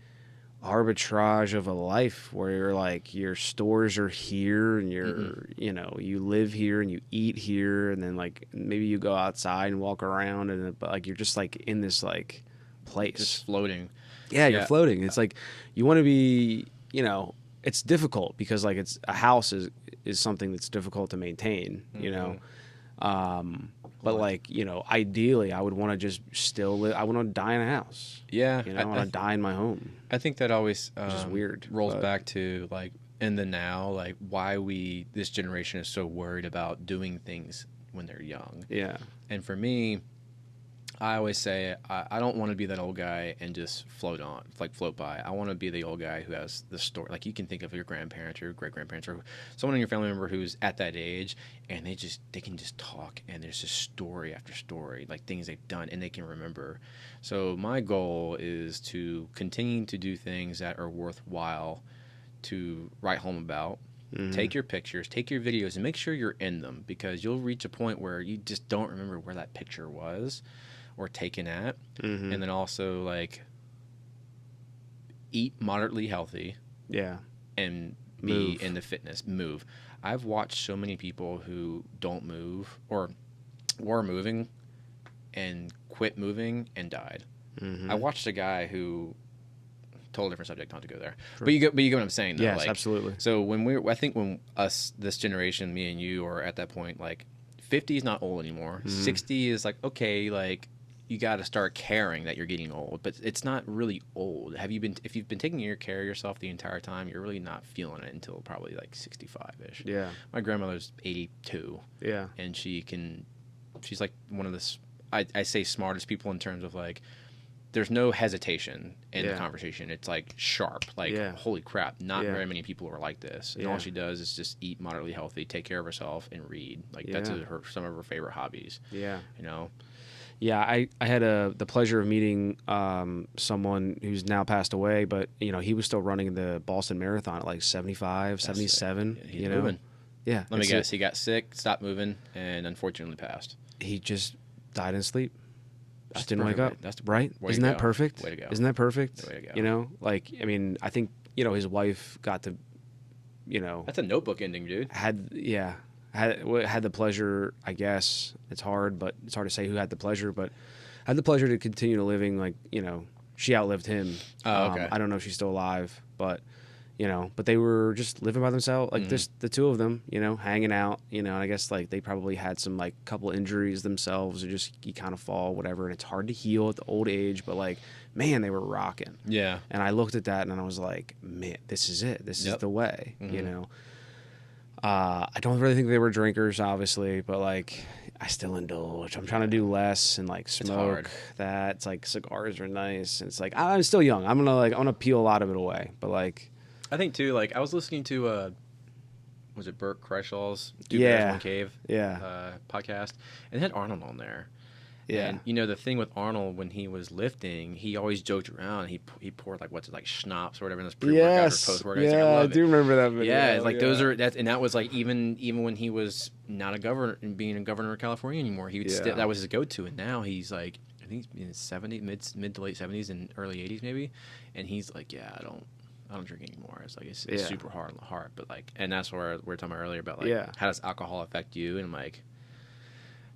Speaker 2: arbitrage of a life where you're like your stores are here and you're you live here and you eat here, and then like maybe you go outside and walk around, and but like you're just like in this like place
Speaker 1: just floating.
Speaker 2: You're floating. It's like you want to be, it's difficult because like it's a house is something that's difficult to maintain, but like, ideally I would want to just still live. I want to die in a house.
Speaker 1: Yeah.
Speaker 2: I want to die in my home.
Speaker 1: I think that always
Speaker 2: which is weird,
Speaker 1: rolls back to like in the now, like why this generation is so worried about doing things when they're young.
Speaker 2: Yeah.
Speaker 1: And for me, I always say I don't want to be that old guy and just float by. I want to be the old guy who has the story. Like you can think of your grandparents or your great-grandparents or someone in your family member who's at that age, and they can just talk, and there's just story after story, like things they've done, and they can remember. So my goal is to continue to do things that are worthwhile to write home about. Take your pictures, take your videos, and make sure you're in them, because you'll reach a point where you just don't remember where that picture was or taken at. And then also like eat moderately healthy.
Speaker 2: Yeah.
Speaker 1: And be in the fitness, move. I've watched so many people who don't move, or were moving and quit moving and died.
Speaker 2: Mm-hmm.
Speaker 1: I watched a guy who, total different subject, not to go there, but you get what I'm saying though.
Speaker 2: Yes,
Speaker 1: like,
Speaker 2: absolutely.
Speaker 1: So I think when this generation, me and you, are at that point, like 50 is not old anymore. 60 is like, okay, like you got to start caring that you're getting old, but it's not really old. If you've been taking care of yourself the entire time, you're really not feeling it until probably like 65-ish.
Speaker 2: Yeah.
Speaker 1: My grandmother's 82.
Speaker 2: Yeah.
Speaker 1: And she's like one of the, I say smartest people in terms of like, there's no hesitation in the conversation. It's like sharp, like holy crap, not very many people are like this. And all she does is just eat moderately healthy, take care of herself, and read. Like that's some of her favorite hobbies. Yeah. You know?
Speaker 2: Yeah, I had the pleasure of meeting someone who's now passed away, but you know, he was still running the Boston Marathon at like 75, 77.
Speaker 1: He's
Speaker 2: you know?
Speaker 1: moving.
Speaker 2: Yeah.
Speaker 1: Let me guess. He got sick, stopped moving, and unfortunately passed.
Speaker 2: He just died in sleep. Just didn't wake up.
Speaker 1: That's
Speaker 2: right. Isn't that perfect?
Speaker 1: Way to go.
Speaker 2: Isn't that perfect?
Speaker 1: Way to go.
Speaker 2: You know, like, I mean, I think, you know, his wife got to, you know,
Speaker 1: that's a Notebook ending, dude.
Speaker 2: Had the pleasure, I guess. It's hard to say who had the pleasure, but had the pleasure to continue to living. Like, you know, she outlived him.
Speaker 1: Oh, okay.
Speaker 2: I don't know if she's still alive, but you know, but they were just living by themselves, like just the two of them, you know, hanging out, you know, and I guess like they probably had some like couple injuries themselves, or just you kind of fall, whatever, and it's hard to heal at the old age, but like, man, they were rocking.
Speaker 1: Yeah.
Speaker 2: And I looked at that and I was like, man, this is it. This is the way, you know. I don't really think they were drinkers, obviously, but like I still indulge. I'm trying to do less and like smoke that. It's like cigars are nice, and it's like I'm still young. I'm gonna peel a lot of it away, but like.
Speaker 1: I think too, like I was listening to was it Burt Kreischall's Two Bears, One Cave podcast, and it had Arnold on there. Yeah. And you know the thing with Arnold, when he was lifting, he always joked around. He poured like schnapps or whatever in this pre-workout or post-workout.
Speaker 2: Yeah, I do remember that video.
Speaker 1: Yeah, it's like those are and that was like even when he was not a governor and being a governor of California anymore, he would still, that was his go-to. And now he's like, I think he's in his 70s, mid to late 70s and early 80s maybe, and he's like, yeah, I don't drink anymore. It's like it's super hard on the heart, but like, and that's where we were talking about earlier about like how does alcohol affect you? And I'm like,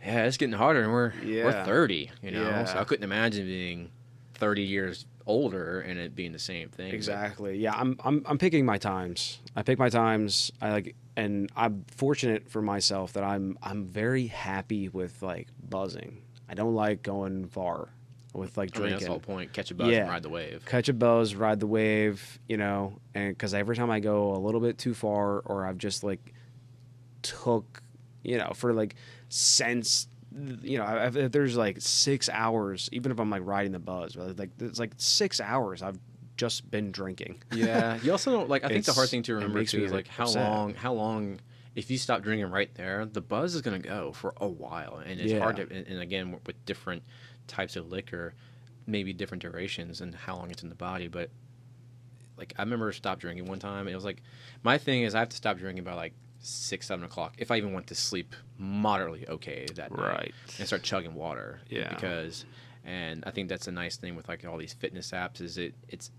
Speaker 1: yeah, it's getting harder, and we're 30, you know. So I couldn't imagine being 30 years older and it being the same thing.
Speaker 2: Exactly. But. Yeah, I'm picking my times. I pick my times. And I'm fortunate for myself that I'm very happy with like buzzing. I don't like going far. With like drinking.
Speaker 1: That's the whole point. Catch a buzz and ride the wave.
Speaker 2: Catch a buzz, ride the wave, you know, and because every time I go a little bit too far, or I've just like took, you know, for like sense, you know, if there's like 6 hours, even if I'm like riding the buzz, like it's like 6 hours I've just been drinking.
Speaker 1: Yeah. You also don't like. I think the hard thing to remember too is like how long. If you stop drinking right there, the buzz is gonna go for a while, and it's hard to. And again, with different types of liquor, maybe different durations and how long it's in the body, but like I remember stopped drinking one time, and it was like my thing is I have to stop drinking by like 6-7 o'clock if I even went to sleep moderately okay that night, and start chugging water. Because and I think that's a nice thing with like all these fitness apps is it's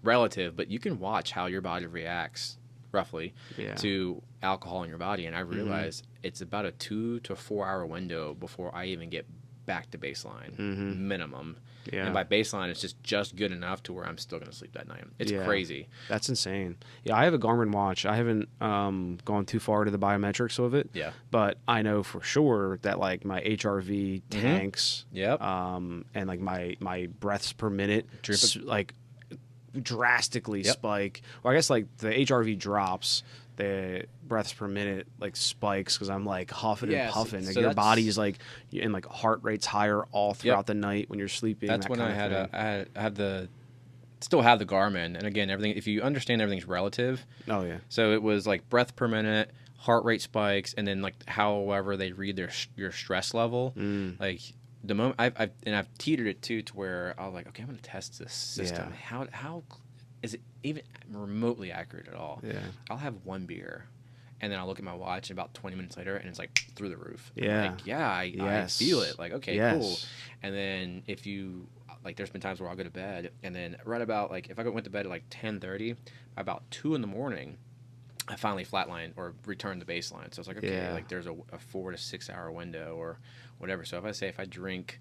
Speaker 1: relative, but you can watch how your body reacts roughly to alcohol in your body, and I realized it's about a 2 to 4 hour window before I even get back to baseline minimum. And by baseline it's just good enough to where I'm still gonna sleep that night. It's crazy.
Speaker 2: That's insane. I have a Garmin watch. I haven't gone too far to the biometrics of it, but I know for sure that like my HRV tanks and like my breaths per minute like drastically spike, or I guess like the HRV drops, the breaths per minute like spikes because I'm like huffing and puffing. Like your body's like, and like heart rate's higher all throughout the night when you're sleeping.
Speaker 1: That's when I had still have the Garmin, and again, everything. If you understand, everything's relative. Oh yeah. So it was like breath per minute, heart rate spikes, and then like however they read your stress level. Like the moment I've teetered it too to where I was like, okay, I'm gonna test this system. How is it even remotely accurate at all? I'll have one beer, and then I'll look at my watch, and about 20 minutes later, and it's like through the roof. I feel it. Like, okay, cool. And then if you like, there's been times where I'll go to bed, and then right about like if I went to bed at like 10:30, by about 2 in the morning, I finally flatlined or returned the baseline. So it's like, okay, like there's a 4 to 6 hour window or whatever. So if I drink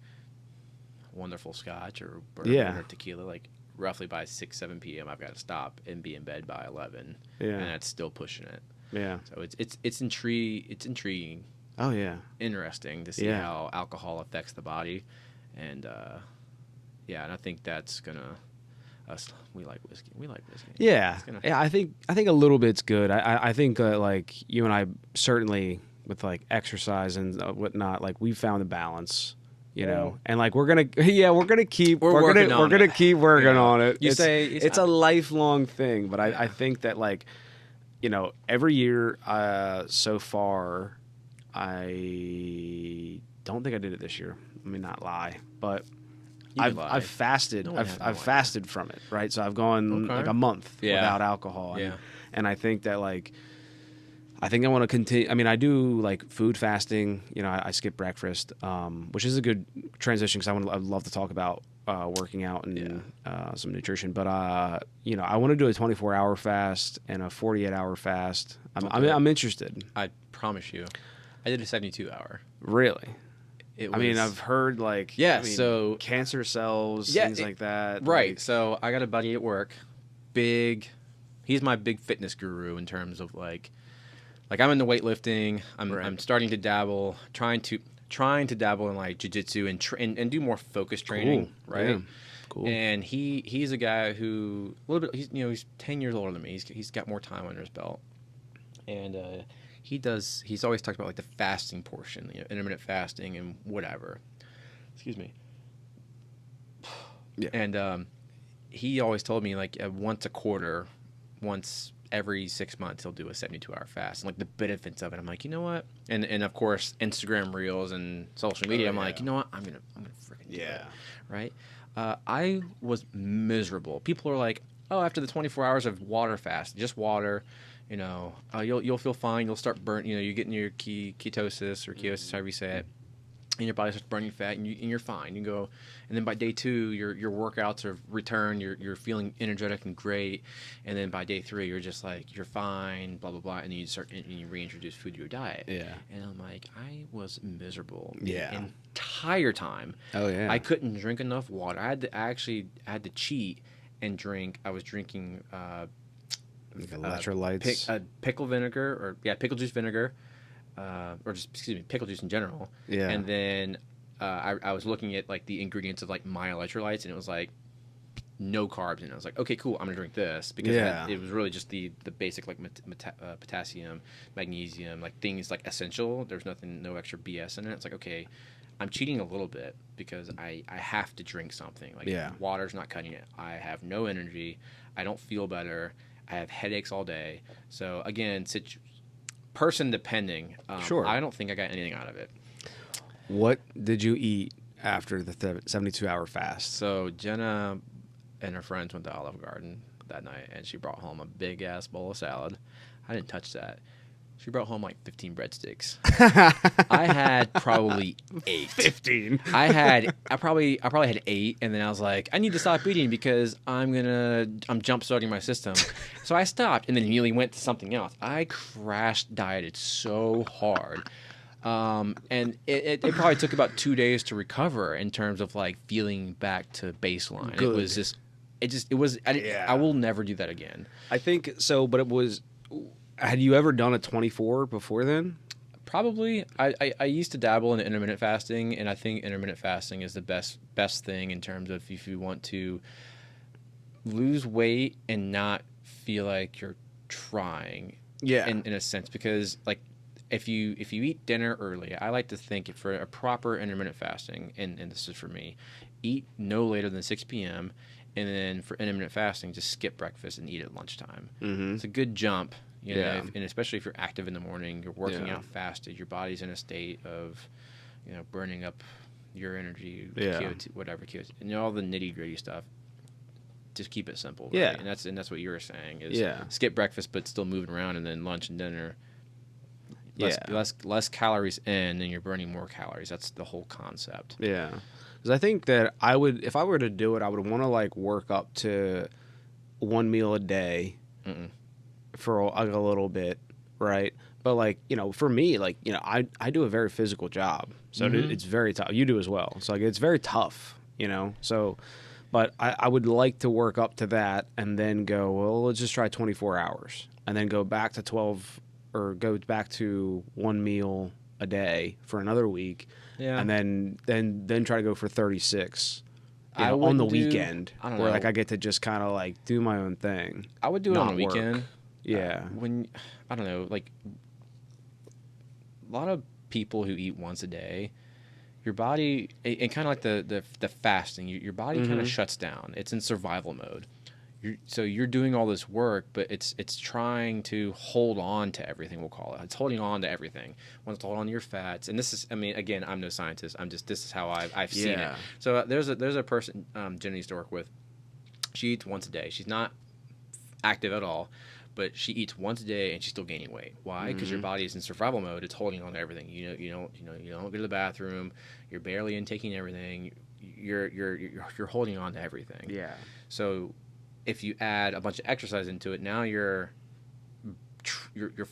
Speaker 1: wonderful scotch or bourbon or tequila, like roughly by 6-7 p.m. I've got to stop and be in bed by 11. And that's still pushing it. Yeah. So it's intriguing.
Speaker 2: Oh yeah.
Speaker 1: Interesting to see how alcohol affects the body, and and I think that's gonna. We like whiskey.
Speaker 2: Yeah, I think a little bit's good. I think like you and I certainly with like exercise and whatnot, like we found a balance, you know, and like we're gonna keep keep working on it. It's a lifelong thing, but I think that like, you know, every year so far, I don't think I did it this year. Let me not lie, but. I've fasted. I've fasted from it, right? So I've gone like a month without alcohol, and I think that like, I think I want to continue. I mean, I do like food fasting. You know, I skip breakfast, which is a good transition because I'd love to talk about working out and some nutrition. But you know, I want to do a 24-hour fast and a 48-hour fast. I'm interested.
Speaker 1: I promise you, I did a 72-hour.
Speaker 2: Really. I mean, I've heard like
Speaker 1: so
Speaker 2: cancer cells, things like that.
Speaker 1: Right.
Speaker 2: Like,
Speaker 1: so I got a buddy at work, he's my big fitness guru in terms of like I'm into weightlifting. I'm starting to dabble, trying to dabble in like jiu-jitsu and do more focused training, right? Yeah. Cool. And he's a guy who a little bit he's 10 years older than me. He's got more time under his belt, and he's always talked about like the fasting portion, you know, intermittent fasting and whatever. Excuse me. Yeah. And he always told me like once every 6 months he'll do a 72-hour fast, and like the benefits of it. I'm like, you know what? And of course Instagram reels and social media. I'm like, you know what? I'm gonna freaking do it. Right. I was miserable. People are like, oh, after the 24 hours of water fast, just water. You know, you'll feel fine. You'll start burning. You know, you get in your ketosis or keosis, however you say it, and your body starts burning fat, and you're fine. You go, and then by day 2, your workouts have returned. You're feeling energetic and great, and then by day 3, you're just like you're fine, blah blah blah, and then you reintroduce food to your diet. Yeah. And I'm like, I was miserable. Yeah. The entire time. Oh yeah. I couldn't drink enough water. I had to cheat and drink. I was drinking.
Speaker 2: Like electrolytes,
Speaker 1: pickle vinegar, pickle juice vinegar, or just pickle juice in general. Yeah. And then I was looking at like the ingredients of like my electrolytes, and it was like no carbs, and I was like, okay, cool, I'm gonna drink this because it was really just the basic like potassium, magnesium, like things like essential. There's no extra BS in it. It's like, okay, I'm cheating a little bit because I have to drink something. Like water's not cutting it. I have no energy. I don't feel better. I have headaches all day. So again, person depending. Sure. I don't think I got anything out of it.
Speaker 2: What did you eat after the 72-hour fast?
Speaker 1: So Jenna and her friends went to Olive Garden that night, and she brought home a big ass bowl of salad. I didn't touch that. She brought home like 15 breadsticks. I had probably 8.
Speaker 2: 15.
Speaker 1: I probably had 8, and then I was like, I need to stop eating because I'm jump starting my system. So I stopped, and then immediately went to something else. I crash dieted so hard, and it probably took about 2 days to recover in terms of like feeling back to baseline. Good. I will never do that again.
Speaker 2: I think so, but it was. Had you ever done a 24 before then?
Speaker 1: Probably. I used to dabble in intermittent fasting, and I think intermittent fasting is the best thing in terms of if you want to lose weight and not feel like you're trying. Yeah. In a sense, because like if you eat dinner early, I like to think for a proper intermittent fasting, and this is for me, eat no later than 6 p.m. And then for intermittent fasting, just skip breakfast and eat at lunchtime. Mm-hmm. It's a good jump. You know, and especially if you're active in the morning, you're working out fasted, your body's in a state of, you know, burning up your energy, CO2, whatever, CO2, and all the nitty gritty stuff. Just keep it simple, right? Yeah. And that's what you were saying is skip breakfast, but still moving around, and then lunch and dinner. Less calories in, and you're burning more calories. That's the whole concept.
Speaker 2: Yeah, because I think that if I were to do it, I would want to like work up to one meal a day. for like a little bit, right? But like, you know, for me, like, you know, I do a very physical job, so it's very tough. You do as well, so like it's very tough, you know. So, but I would like to work up to that and then go, well, let's just try 24 hours and then go back to 12 or go back to one meal a day for another week, and then try to go for 36. On the weekend,
Speaker 1: I don't
Speaker 2: where
Speaker 1: know.
Speaker 2: like I get to just kind of like do my own thing.
Speaker 1: I would do it on the weekend.
Speaker 2: Yeah.
Speaker 1: When I don't know, like a lot of people who eat once a day, your body and kind of like the fasting, your body kind of shuts down. It's in survival mode. So you're doing all this work, but it's trying to hold on to everything. We'll call it. It's holding on to everything. Wants to hold on to your fats. And this is, I mean, again, I'm no scientist. This is how I've seen it. So there's a person Jenny used to work with. She eats once a day. She's not active at all, but she eats once a day and she's still gaining weight. Why? Because your body is in survival mode. It's holding on to everything. You don't go to the bathroom. You're barely intaking everything. You're holding on to everything.
Speaker 2: Yeah.
Speaker 1: So if you add a bunch of exercise into it, now you're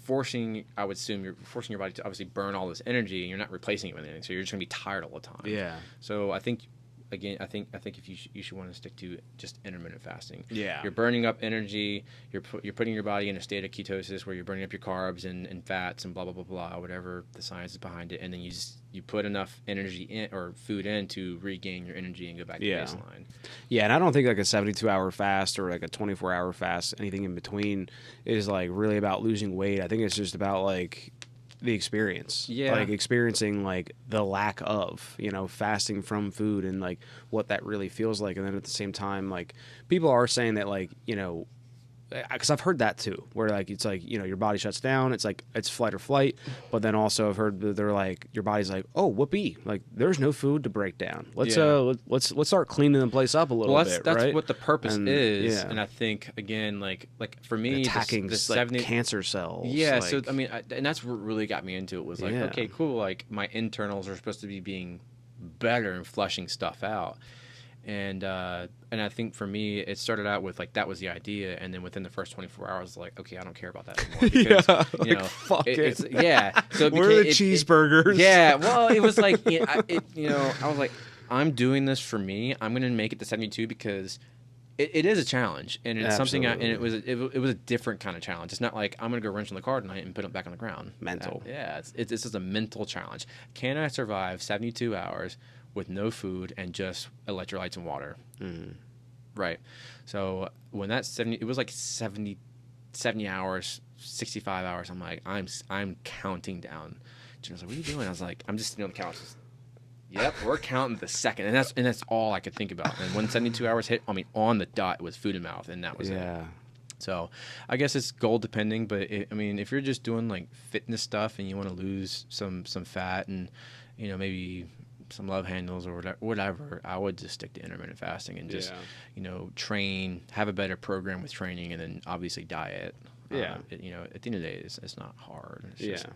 Speaker 1: forcing, I would assume, you're forcing your body to obviously burn all this energy, and you're not replacing it with anything. So you're just going to be tired all the time.
Speaker 2: Yeah.
Speaker 1: So I think, again, I think if you should want to stick to just intermittent fasting.
Speaker 2: Yeah.
Speaker 1: You're burning up energy. You're putting your body in a state of ketosis where you're burning up your carbs and fats and blah blah blah blah, whatever the science is behind it, and then you put enough energy in or food in to regain your energy and go back to baseline.
Speaker 2: Yeah, and I don't think like a 72-hour fast or like a 24-hour fast, anything in between, is like really about losing weight. I think it's just about like the experience.
Speaker 1: Yeah.
Speaker 2: Like experiencing like the lack of, you know, fasting from food and like what that really feels like. And then at the same time, like people are saying that like, you know, because I've heard that too, where like it's like, you know, your body shuts down, it's like it's fight or flight, but then also I've heard that they're like your body's like, oh, whoopee, like there's no food to break down. Let's start cleaning the place up a little bit.
Speaker 1: That's
Speaker 2: right?
Speaker 1: What the purpose is, and I think again, like for me,
Speaker 2: attacking the 70 cancer cells.
Speaker 1: Yeah,
Speaker 2: like,
Speaker 1: so I mean, and that's what really got me into it was like, okay, cool, like my internals are supposed to be being better and flushing stuff out. And I think for me, it started out with like that was the idea, and then within the first 24 hours, like okay, I don't care about that anymore. Because, you know,
Speaker 2: fuck it.
Speaker 1: So
Speaker 2: where are the cheeseburgers?
Speaker 1: Yeah, well, it was like I was like, I'm doing this for me. I'm gonna make it to 72 because it is a challenge, and it's something. And it was a different kind of challenge. It's not like I'm gonna go wrench on the car tonight and put it back on the ground.
Speaker 2: Mental.
Speaker 1: It's just a mental challenge. Can I survive 72 hours? With no food and just electrolytes and water. Right. So when that 70, it was like 70 hours, 65 hours. I'm like, I'm counting down. Jen was like, what are you doing? I was like, I'm just sitting on the couch. Yep, we're counting the second. And that's all I could think about. And when 72 hours hit, I mean, on the dot, it was food and mouth, and that was it. So I guess it's goal depending, but I mean, if you're just doing like fitness stuff and you want to lose some fat and, you know, maybe some love handles or whatever, I would just stick to intermittent fasting and just, you know, train, have a better program with training, and then obviously diet.
Speaker 2: Yeah.
Speaker 1: You know, at the end of the day, it's not hard. It's just,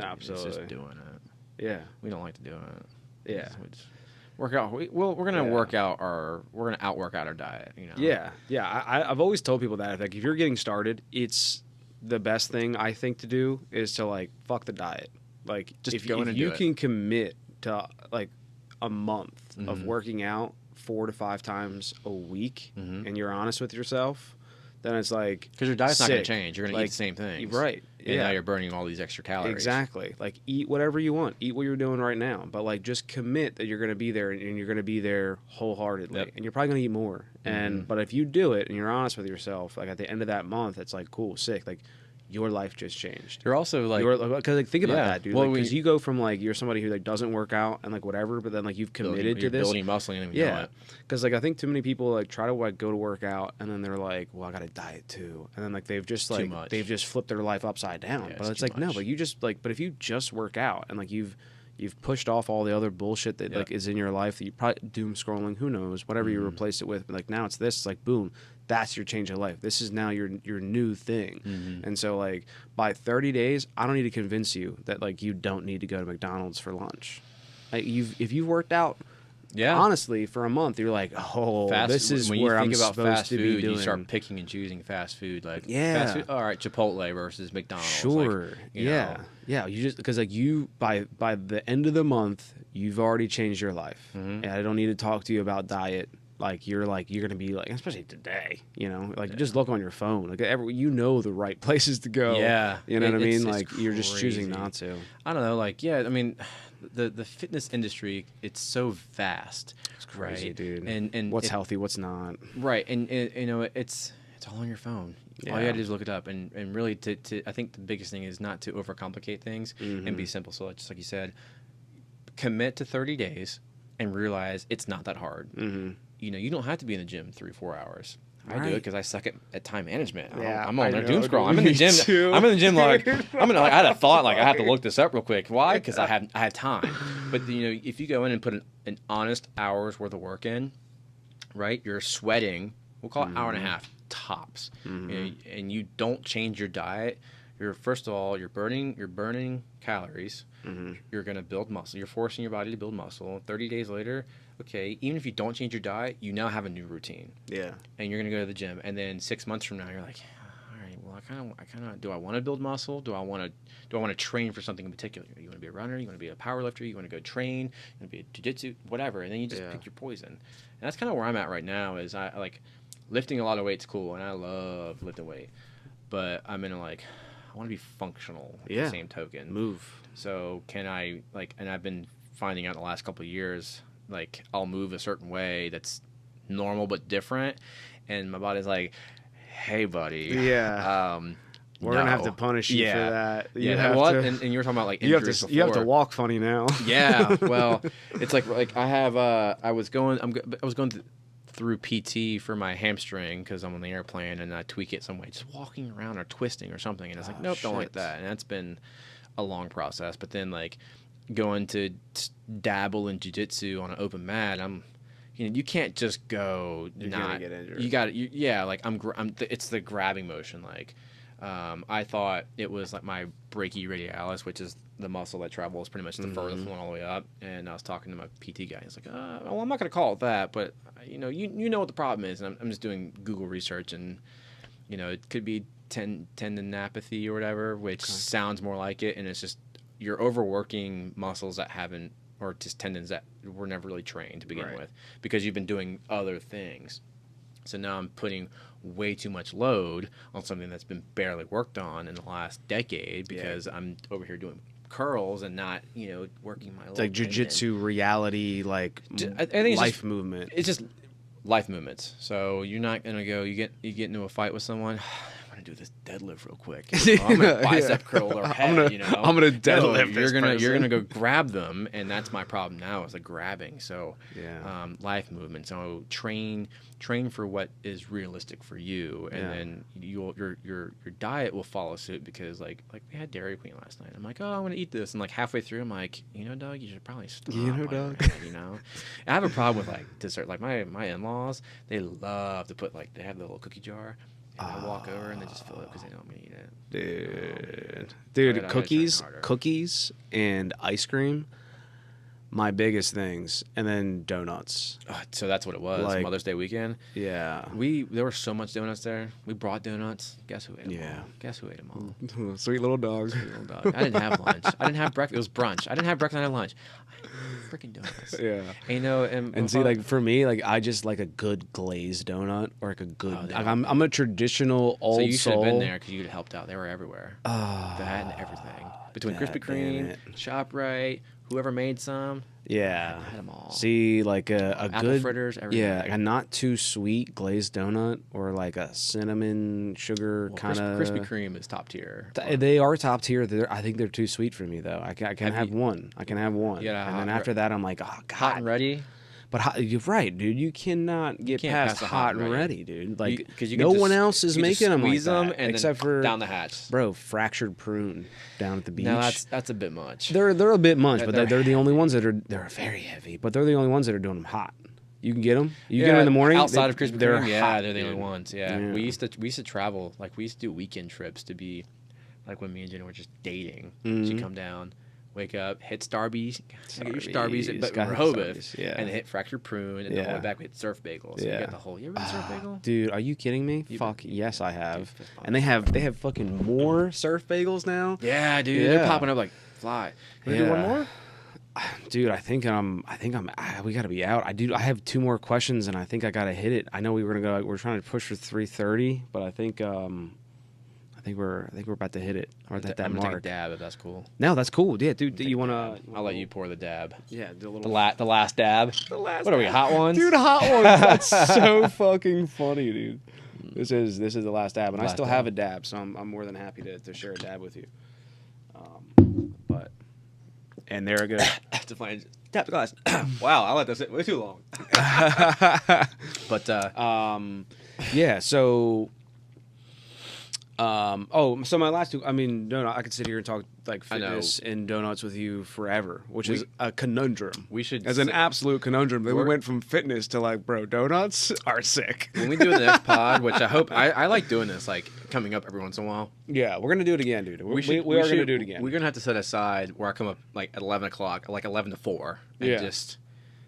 Speaker 2: absolutely.
Speaker 1: It's just doing it.
Speaker 2: Yeah.
Speaker 1: We don't like to do it.
Speaker 2: Yeah.
Speaker 1: We just work out. We're gonna we're gonna outwork out our diet. You know.
Speaker 2: Yeah. Yeah. I've always told people that like if you're getting started, it's the best thing I think to do is to like fuck the diet. Like
Speaker 1: just
Speaker 2: if you can commit to like a month of working out 4 to 5 times a week, and you're honest with yourself, then it's like
Speaker 1: because your diet's not going to change. You're going to eat the same things,
Speaker 2: right?
Speaker 1: And now you're burning all these extra calories.
Speaker 2: Exactly. Like eat whatever you want, eat what you're doing right now, but like just commit that you're going to be there and you're going to be there wholeheartedly, and you're probably going to eat more. And but if you do it and you're honest with yourself, like at the end of that month, it's like cool, sick, like. Your life just changed.
Speaker 1: You're also like,
Speaker 2: because like think about that, dude. Because like, you go from like you're somebody who like doesn't work out and like whatever, but then like you've committed to this,
Speaker 1: building muscle, and you know it.
Speaker 2: Because like I think too many people like try to like go to work out and then they're like, well, I got to diet too, and then like they've just flipped their life upside down. But it's like no, but you just like, but if you just work out and like you've pushed off all the other bullshit that like is in your life that you probably doom scrolling, who knows, whatever you replace it with, but like now it's this, it's like boom. That's your change of life. This is now your new thing. And so like by 30 days, I don't need to convince you that like you don't need to go to McDonald's for lunch. Like if you've worked out honestly, for a month, you're like, oh, this is
Speaker 1: when
Speaker 2: where
Speaker 1: you
Speaker 2: I'm
Speaker 1: think about
Speaker 2: supposed
Speaker 1: fast
Speaker 2: to
Speaker 1: food,
Speaker 2: be doing.
Speaker 1: you start picking and choosing fast food. Like,
Speaker 2: Yeah.
Speaker 1: fast food, all right, Chipotle versus McDonald's.
Speaker 2: Sure.
Speaker 1: Like, you know.
Speaker 2: Yeah. You just, because like by the end of the month, you've already changed your life. And I don't need to talk to you about diet. You're gonna be like, especially today, you know, like just look on your phone, like you know the right places to go.
Speaker 1: Yeah,
Speaker 2: you know what I mean.
Speaker 1: Like
Speaker 2: you're just choosing not to.
Speaker 1: I don't know. Like, yeah, I mean, the fitness industry, it's so vast.
Speaker 2: It's crazy,
Speaker 1: right?
Speaker 2: dude.
Speaker 1: And
Speaker 2: what's healthy, what's not.
Speaker 1: Right, and you know, it's all on your phone. Yeah. All you got to do is look it up, and really, I think the biggest thing is not to overcomplicate things and be simple. So, just like you said, commit to 30 days and realize it's not that hard. You know, you don't have to be in the gym 3-4 hours. I do it because I suck at time management. I'm on there doom scroll. I'm in the gym. Too. I'm in the gym like I had a thought like I have to look this up real quick. Why? Because I have time. But you know, if you go in and put an honest hour's worth of work in, right? You're sweating. We'll call it hour and a half tops. You know, and you don't change your diet. First of all, you're burning calories. You're gonna build muscle. You're forcing your body to build muscle. 30 days later. Okay, even if you don't change your diet, you now have a new routine. Yeah. And you're going to go to the gym. And then 6 months from now, you're like, all right, well, I kind of, do I want to build muscle? Do I want to train for something in particular? You want to be a runner? You want to be a power lifter? You want to go train? You want to be a jiu-jitsu? Whatever. And then you just pick your poison. And that's kind of where I'm at right now is I like lifting a lot of weight's cool. And I love lifting weight. But I'm in I want to be functional at the same token.
Speaker 2: Move.
Speaker 1: So can I, and I've been finding out in the last couple of years, I'll move a certain way that's normal but different, and my body's like, "Hey, buddy,
Speaker 2: we're gonna have to punish you for that."
Speaker 1: You have to, and you were talking about injuries before.
Speaker 2: You have to walk funny now.
Speaker 1: Yeah, well, it's like I have I was going through PT for my hamstring because I'm on the airplane and I tweak it some way, just walking around or twisting or something, and it's like, nope, don't like that, and that's been a long process. But then going to dabble in jiu-jitsu on an open mat, you can't just go.
Speaker 2: You're gonna get injured.
Speaker 1: You got to. It's the grabbing motion. I thought it was my brachioradialis, which is the muscle that travels pretty much the furthest one all the way up. And I was talking to my PT guy. He's like, well, I'm not gonna call it that, but you know what the problem is. And I'm just doing Google research, and it could be tendinopathy or whatever, which sounds more like it, and it's just. You're overworking muscles that haven't, or just tendons that were never really trained to begin with, because you've been doing other things. So now I'm putting way too much load on something that's been barely worked on in the last decade because I'm over here doing curls and not, working my.
Speaker 2: It's like jiu-jitsu reality, I think life movement.
Speaker 1: It's just life movements. So you're not gonna go. You get into a fight with someone. Do this deadlift real quick. I'm gonna bicep curl their head.
Speaker 2: I'm gonna deadlift.
Speaker 1: You're gonna go grab them, and that's my problem now is grabbing. So life movement. So train for what is realistic for you, and then your diet will follow suit because like we had Dairy Queen last night. I'm like, oh, I'm gonna eat this, and halfway through, I'm like, Doug, you should probably stop.
Speaker 2: Doug.
Speaker 1: I have a problem with dessert. My in-laws, they love to put they have the little cookie jar. And I walk over and they just fill it because they know I'm going to eat it.
Speaker 2: Dude, cookies and ice cream, my biggest things, and then donuts.
Speaker 1: So that's what it was, Mother's Day weekend.
Speaker 2: Yeah.
Speaker 1: There was so much donuts there. We brought donuts. Guess who ate them all? Guess who ate them all?
Speaker 2: Sweet little dog.
Speaker 1: I didn't have lunch. I didn't have breakfast. It was brunch. I didn't have breakfast. I had lunch. Freaking donuts.
Speaker 2: Yeah.
Speaker 1: And
Speaker 2: see, for me, I just like a good glazed donut or a good. I'm a traditional old soul.
Speaker 1: So you should have been there because you'd have helped out. They were everywhere. That and everything between Krispy Kreme, ShopRite, whoever made some.
Speaker 2: Yeah.
Speaker 1: I had them all.
Speaker 2: See, a
Speaker 1: apple
Speaker 2: good
Speaker 1: fritters. Everything.
Speaker 2: Yeah, a not too sweet glazed donut or a cinnamon sugar kind of.
Speaker 1: Krispy Kreme is top tier.
Speaker 2: They are top tier. I think they're too sweet for me though. I can have one. I can have one. Yeah. And then after that, I'm like, oh God.
Speaker 1: Hot and ready.
Speaker 2: But you're right, dude. You cannot get past hot and ready, dude.
Speaker 1: Because
Speaker 2: no one else is making them like that,
Speaker 1: and
Speaker 2: except for
Speaker 1: down the hatch.
Speaker 2: Bro, fractured prune down at the beach.
Speaker 1: No, that's a bit much.
Speaker 2: They're a bit much, but they're the only ones that are. They're very heavy, but they're the only ones that are doing them hot. You can get them. You get them in the morning
Speaker 1: outside of Krispy Kreme.
Speaker 2: Hot,
Speaker 1: they're the only ones. Yeah, we used to travel. We used to do weekend trips to be, when me and Jenna were just dating. She'd come down wake up, hit Starbucks, get your Starbucks, but
Speaker 2: got
Speaker 1: Rehoboth,
Speaker 2: yeah.
Speaker 1: and then hit fractured prune, and then all the way back we hit surf bagel. So you got the whole. You ever had surf bagel?
Speaker 2: Dude, are you kidding me? Fuck yes, I have. Dude, and they have fucking more surf bagels now.
Speaker 1: Yeah, dude, they're popping up like fly. Can we do one more?
Speaker 2: Dude, I think we gotta be out. I have 2 more questions, and I think I gotta hit it. I know we were gonna go. We're trying to push for 3:30, but I think we're about to hit it. Or at that
Speaker 1: I'm
Speaker 2: mark.
Speaker 1: gonna take a dab if that's cool.
Speaker 2: No, that's cool. Yeah, dude. You wanna?
Speaker 1: I'll let you pour the dab.
Speaker 2: Yeah,
Speaker 1: the last dab.
Speaker 2: The last.
Speaker 1: What are we, hot ones?
Speaker 2: Dude, hot ones. That's so fucking funny, dude. This is the last dab, and I still have a dab, so I'm more than happy to share a dab with you. And there it goes.
Speaker 1: Tap the glass. Wow, I let this sit way too long. But
Speaker 2: yeah. So, so my last 2. I mean, I could sit here and talk like fitness and donuts with you forever, which is a conundrum.
Speaker 1: We should
Speaker 2: as an absolute conundrum. Then we went from fitness to like, bro, donuts are sick.
Speaker 1: When we do the next pod, which I hope I like doing this, like coming up every once in a while.
Speaker 2: Yeah, we're gonna do it again, dude. We are gonna do it again.
Speaker 1: We're gonna have to set aside where I come up like at 11 o'clock, like 11 to 4, and then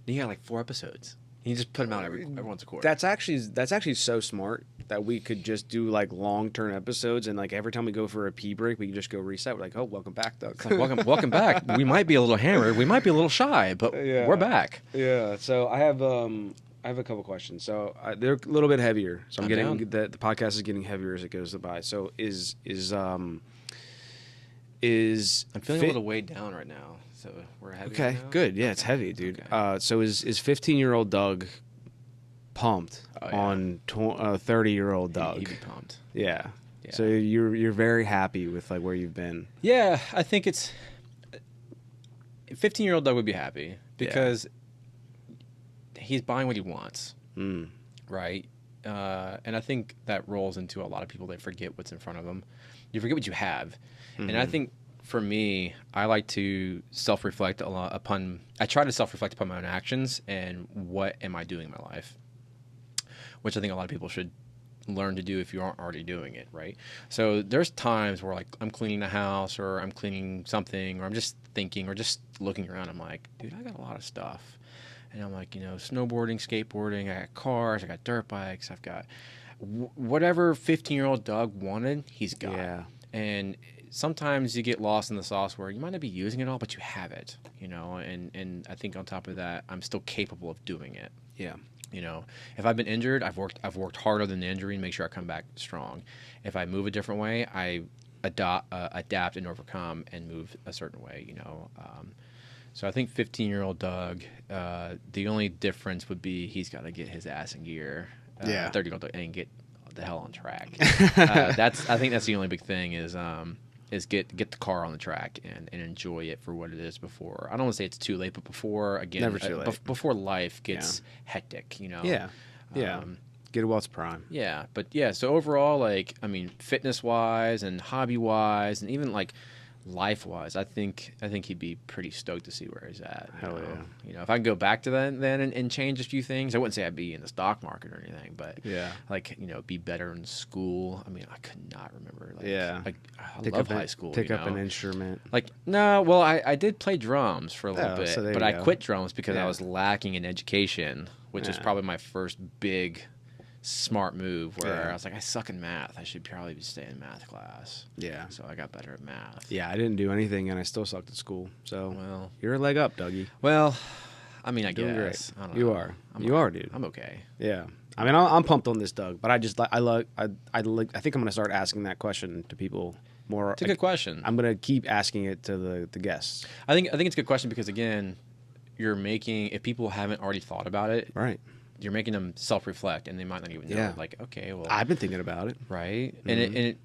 Speaker 1: you got like 4 episodes. You just put them out every once a quarter.
Speaker 2: That's actually so smart that we could just do like long-term episodes, and like every time we go for a pee break, we can just go reset. We're like, oh, welcome back, Doug.
Speaker 1: Like, welcome back. We might be a little hammered. We might be a little shy, but we're back.
Speaker 2: Yeah. So I have a couple questions. So they're a little bit heavier. So I'm getting the podcast is getting heavier as it goes by. So is
Speaker 1: I'm feeling a little weighed down right now. So we're heavy.
Speaker 2: Okay,
Speaker 1: now?
Speaker 2: Good. Yeah, it's heavy, dude. Okay. So is 15-year-old Doug pumped on 30-year-old Doug?
Speaker 1: He'd be pumped.
Speaker 2: Yeah. So you're very happy with like where you've been.
Speaker 1: Yeah, I think it's 15-year-old Doug would be happy because he's buying what he wants, right? And I think that rolls into a lot of people. They forget what's in front of them. You forget what you have, and I think. For me, I like to self-reflect a lot I try to self-reflect upon my own actions and what am I doing in my life, which I think a lot of people should learn to do if you aren't already doing it, right? So there's times where like I'm cleaning the house or I'm cleaning something or I'm just thinking or just looking around. I'm like, dude, I got a lot of stuff. And I'm like, snowboarding, skateboarding, I got cars, I got dirt bikes, I've got whatever 15-year-old Doug wanted, he's got. Yeah. And sometimes you get lost in the sauce where you might not be using it all, but you have it, and I think on top of that, I'm still capable of doing it.
Speaker 2: Yeah.
Speaker 1: If I've been injured, I've worked harder than the injury and make sure I come back strong. If I move a different way, I adapt and overcome and move a certain way, So I think 15-year-old Doug, the only difference would be he's got to get his ass in gear. 30-year-old Doug and get the hell on track. I think that's the only big thing is get the car on the track and enjoy it for what it is before. I don't want to say it's too late, but before before life gets hectic,
Speaker 2: Yeah. Get it while it's prime.
Speaker 1: Yeah, but so overall, like, I mean, fitness wise and hobby wise, and even like life wise, I think he'd be pretty stoked to see where he's at.
Speaker 2: Hell
Speaker 1: yeah. If I could go back to that then and change a few things, I wouldn't say I'd be in the stock market or anything, but like, be better in school. I mean, I could not remember. Like, I love high school.
Speaker 2: Pick up an instrument.
Speaker 1: Like, no, well, I did play drums for a little bit,
Speaker 2: so
Speaker 1: but I quit drums because I was lacking in education, which is probably my first big smart move where I was like, I suck in math. I should probably be staying in math class.
Speaker 2: Yeah.
Speaker 1: So I got better at math.
Speaker 2: Yeah, I didn't do anything and I still sucked at school. So you're a leg up, Dougie.
Speaker 1: Well, I mean, I guess.
Speaker 2: Great.
Speaker 1: I don't
Speaker 2: know. You are, dude.
Speaker 1: I'm okay.
Speaker 2: Yeah. I mean, I'm pumped on this, Doug, but I think I'm going to start asking that question to people more.
Speaker 1: It's a good question.
Speaker 2: I'm going to keep asking it to the guests.
Speaker 1: I think it's a good question because, again, if people haven't already thought about it.
Speaker 2: Right.
Speaker 1: You're making them self-reflect, and they might not even know.
Speaker 2: Yeah.
Speaker 1: Like, okay, well,
Speaker 2: I've been thinking about it,
Speaker 1: right? Mm-hmm. And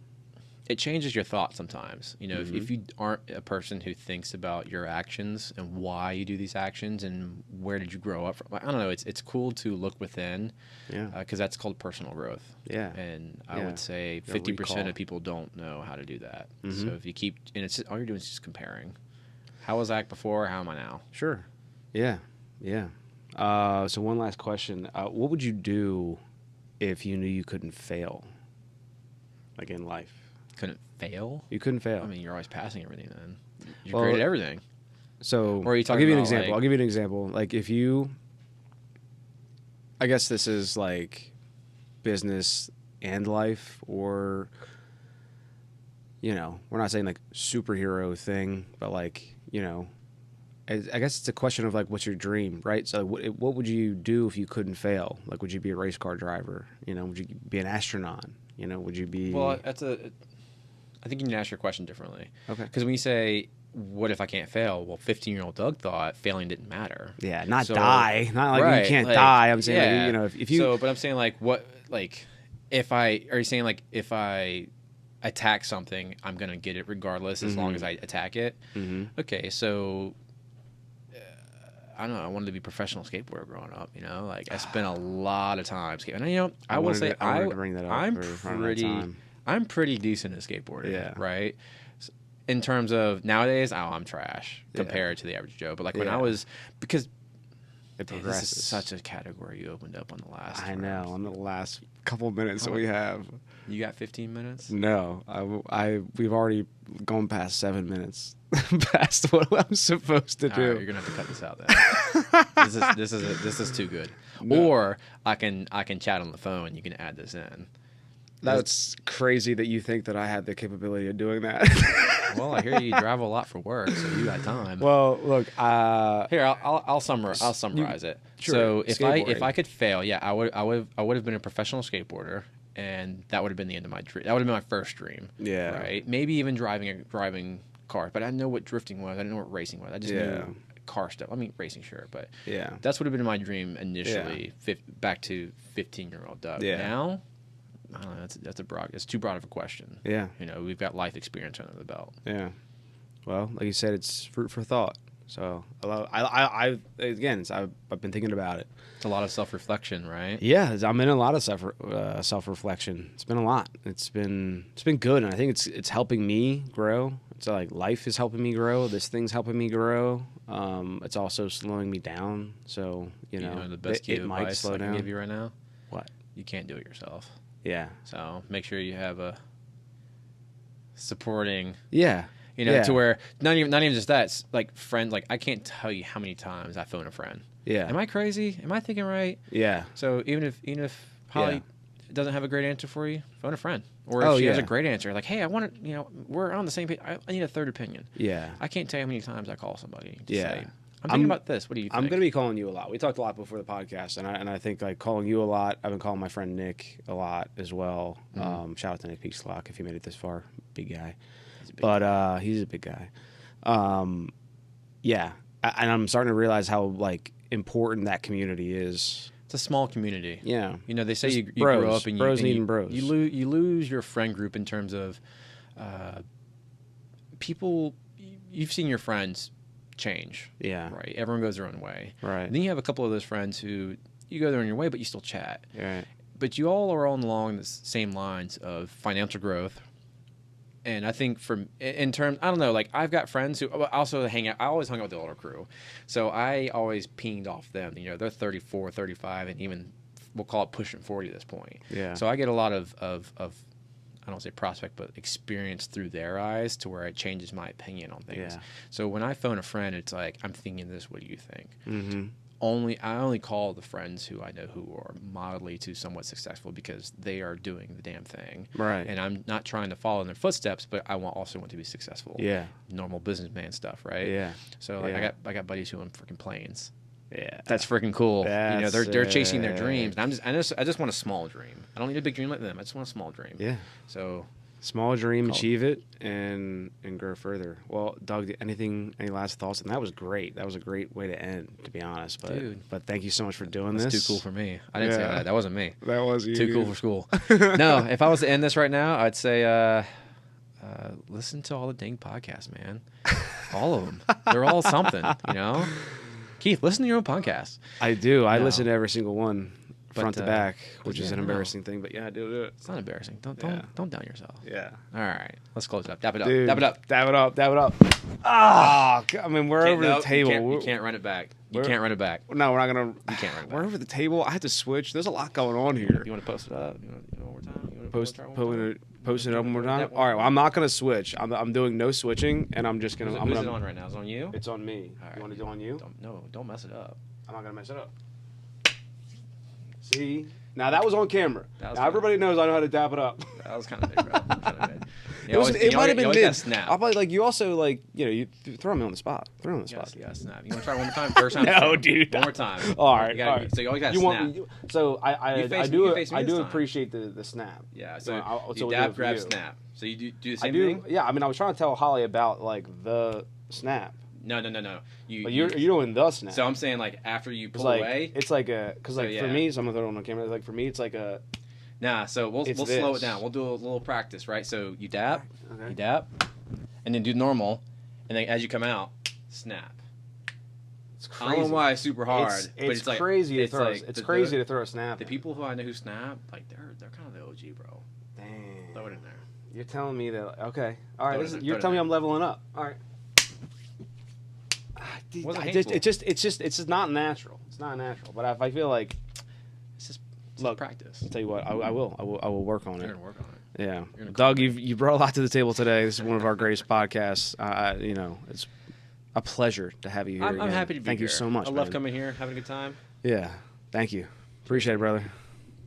Speaker 1: it changes your thoughts sometimes. If you aren't a person who thinks about your actions and why you do these actions and where did you grow up from, I don't know. It's cool to look within, because that's called personal growth.
Speaker 2: Yeah,
Speaker 1: and I would say 50% of people don't know how to do that. So if you keep, and it's all you're doing is just comparing. How was I before? How am I now?
Speaker 2: Sure. Yeah. So one last question. What would you do if you knew you couldn't fail? Like in life.
Speaker 1: Couldn't fail?
Speaker 2: You couldn't fail.
Speaker 1: I mean, you're always passing everything then. You're great at everything.
Speaker 2: So
Speaker 1: Or are you
Speaker 2: I'll
Speaker 1: talking
Speaker 2: give you an
Speaker 1: about,
Speaker 2: example.
Speaker 1: like-
Speaker 2: I'll give you an example. Like if you, I guess this is like business and life, or we're not saying like superhero thing, but like I guess it's a question of like what's your dream, right? So what would you do if you couldn't fail? Like would you be a race car driver? Would you be an astronaut? Would you be?
Speaker 1: Well, I think you need to ask your question differently.
Speaker 2: Okay.
Speaker 1: Because when you say, what if I can't fail? Well, 15-year-old Doug thought failing didn't matter.
Speaker 2: Yeah, not die. Not like
Speaker 1: right,
Speaker 2: you can't
Speaker 1: like,
Speaker 2: die. I'm saying,
Speaker 1: yeah.
Speaker 2: like, if you.
Speaker 1: So, but I'm saying like are you saying like if I attack something, I'm gonna get it regardless as long as I attack it?
Speaker 2: Mm-hmm.
Speaker 1: Okay, so I don't know. I wanted to be a professional skateboarder growing up. Like I spent a lot of time skating. And I will say
Speaker 2: I wanted to bring that up.
Speaker 1: I'm pretty decent at skateboarding.
Speaker 2: Yeah.
Speaker 1: Right. In terms of nowadays, I'm trash compared to the average Joe. But like when I was, because
Speaker 2: it progresses.
Speaker 1: This is such a category you opened up on the last.
Speaker 2: I know, on the last couple of minutes that we have.
Speaker 1: You got 15 minutes?
Speaker 2: No, we've already gone past 7 minutes, past what I'm supposed to do.
Speaker 1: Right, you're gonna have to cut this out. Then this is too good. No. Or I can chat on the phone. You can add this in.
Speaker 2: That's crazy that you think that I had the capability of doing that.
Speaker 1: Well, I hear you travel a lot for work, so you got time.
Speaker 2: Well, look,
Speaker 1: here I'll summarize it.
Speaker 2: Sure,
Speaker 1: so if I could fail, I would have been a professional skateboarder, and that would have been the end of my dream. That would have been my first dream.
Speaker 2: Yeah.
Speaker 1: Right. Maybe even driving cars, but I didn't know what drifting was. I didn't know what racing was. I just knew car stuff. I mean, racing, sure, but that's would have been my dream initially. Back to 15-year-old Doug.
Speaker 2: Yeah.
Speaker 1: Now, I don't know. That's too broad of a question.
Speaker 2: Yeah.
Speaker 1: We've got life experience under the belt.
Speaker 2: Yeah. Well, like you said, it's fruit for thought. So I've been thinking about it.
Speaker 1: It's a lot of self-reflection, right?
Speaker 2: Yeah, I'm in a lot of self-reflection. It's been a lot. It's been good, and I think it's helping me grow. It's like life is helping me grow. This thing's helping me grow. It's also slowing me down. So
Speaker 1: the best
Speaker 2: it might slow
Speaker 1: I
Speaker 2: down.
Speaker 1: can give you right now.
Speaker 2: What?
Speaker 1: You can't do it yourself.
Speaker 2: Yeah.
Speaker 1: So make sure you have a supporting.
Speaker 2: Yeah.
Speaker 1: To where not even just that. It's like friends. Like I can't tell you how many times I phone a friend.
Speaker 2: Yeah.
Speaker 1: Am I crazy? Am I thinking right?
Speaker 2: Yeah.
Speaker 1: So even if Holly doesn't have a great answer for you, phone a friend. Or if she has a great answer, like, hey, I want to, we're on the same page. I need a third opinion.
Speaker 2: Yeah.
Speaker 1: I can't tell you how many times I call somebody to say, I'm thinking about this. What do you think?
Speaker 2: I'm going to be calling you a lot. We talked a lot before the podcast, and I think like calling you a lot. I've been calling my friend Nick a lot as well. Mm-hmm. Shout out to Nick Peakslock if you made it this far. Big guy. He's a big guy. Yeah. And I'm starting to realize how like important that community is.
Speaker 1: It's a small community.
Speaker 2: Yeah.
Speaker 1: They say you grow up and
Speaker 2: you
Speaker 1: lose your friend group in terms of people. You've seen your friends change.
Speaker 2: Yeah.
Speaker 1: Right. Everyone goes their own way.
Speaker 2: Right.
Speaker 1: And then you have a couple of those friends who you go their own way, but you still chat.
Speaker 2: Right.
Speaker 1: But you all are along the same lines of financial growth. And I think in terms, I don't know, like I've got friends who also hang out. I always hung out with the older crew. So I always pinged off them. They're 34, 35, and even we'll call it pushing 40 at this point.
Speaker 2: Yeah.
Speaker 1: So I get a lot of I don't say prospect, but experience through their eyes to where it changes my opinion on things.
Speaker 2: Yeah.
Speaker 1: So when I phone a friend, it's like, I'm thinking this, what do you think?
Speaker 2: Mm-hmm.
Speaker 1: I only call the friends who I know who are mildly to somewhat successful because they are doing the damn thing.
Speaker 2: Right.
Speaker 1: And I'm not trying to follow in their footsteps, but I also want to be successful.
Speaker 2: Yeah.
Speaker 1: Normal businessman stuff, right?
Speaker 2: Yeah.
Speaker 1: So like I got buddies who own freaking planes.
Speaker 2: Yeah.
Speaker 1: That's freaking cool. They're chasing their dreams. And I just want a small dream. I don't need a big dream like them. I just want a small dream.
Speaker 2: Yeah.
Speaker 1: So
Speaker 2: small dream, achieve it, and grow further. Well, Doug, any last thoughts? And that was great. That was a great way to end, to be honest. But thank you so much for doing this.
Speaker 1: That's too cool for me. I didn't say that. That wasn't me.
Speaker 2: That was you.
Speaker 1: Too cool for school. No, if I was to end this right now, I'd say listen to all the dang podcasts, man. All of them. They're all something, Keith, listen to your own podcast.
Speaker 2: I do. I listen to every single one. Front to back, which is an
Speaker 1: embarrassing
Speaker 2: thing, but yeah, do it.
Speaker 1: It's not embarrassing. Don't down yourself.
Speaker 2: Yeah.
Speaker 1: All right, let's close it up. Dab it up.
Speaker 2: Dude,
Speaker 1: dab it up.
Speaker 2: Dab it up. Dab it up. Ah, I mean, we're over the table.
Speaker 1: You can't run it back. You can't run it back.
Speaker 2: No, we're not gonna.
Speaker 1: You can't run it back.
Speaker 2: We're over the table. I had to switch. There's a lot going on here.
Speaker 1: You want to post it up? You want one more time?
Speaker 2: Post. Post it up one more time. All right. Well, I'm not gonna switch. I'm doing no switching, and I'm just gonna.
Speaker 1: Who's it on right now? Is it on you?
Speaker 2: It's on me.
Speaker 1: All right.
Speaker 2: You want to do it on you?
Speaker 1: Don't mess it up.
Speaker 2: I'm not gonna mess it up. See? Now that was on camera. Now everybody knows I know how to dap it up.
Speaker 1: That was kind of big, bro. Kind of big.
Speaker 2: It might have been mid.
Speaker 1: Snap.
Speaker 2: I'll probably you also you throw me on the spot. Throw me on the spot.
Speaker 1: You gotta snap. You want to try one more time? First time.
Speaker 2: No, dude.
Speaker 1: One more time.
Speaker 2: All right.
Speaker 1: So you always gotta snap.
Speaker 2: So I do appreciate the snap.
Speaker 1: Yeah. So
Speaker 2: you
Speaker 1: dap, grab, snap. So you do the same thing.
Speaker 2: Yeah. I mean, I was trying to tell Holly about the snap.
Speaker 1: No.
Speaker 2: You're doing the snap.
Speaker 1: So I'm saying after you pull away.
Speaker 2: It's like for me, so I'm gonna throw it on the camera. Like for me, it's like a.
Speaker 1: Nah, so we'll slow it down. We'll do a little practice, right? So you dap, and then do normal, and then as you come out, snap.
Speaker 2: It's crazy.
Speaker 1: I don't know why it's super hard, but it's
Speaker 2: crazy to throw. It's crazy to throw a snap.
Speaker 1: The people who I know who snap, they're kind of the OG, bro.
Speaker 2: Damn.
Speaker 1: Throw it in there.
Speaker 2: You're telling me that? Okay. All right. You're telling me I'm leveling up. All right. It's just not natural. It's not natural. But if I feel like
Speaker 1: it's just
Speaker 2: practice. I'll tell you what. I will work on it.
Speaker 1: You're gonna work on it.
Speaker 2: Yeah. Doug, you brought a lot to the table today. This is one of our greatest podcasts. It's a pleasure to have you here.
Speaker 1: I'm happy to be here.
Speaker 2: Thank you so much.
Speaker 1: I love coming here, having a good time.
Speaker 2: Yeah. Thank you. Appreciate it, brother.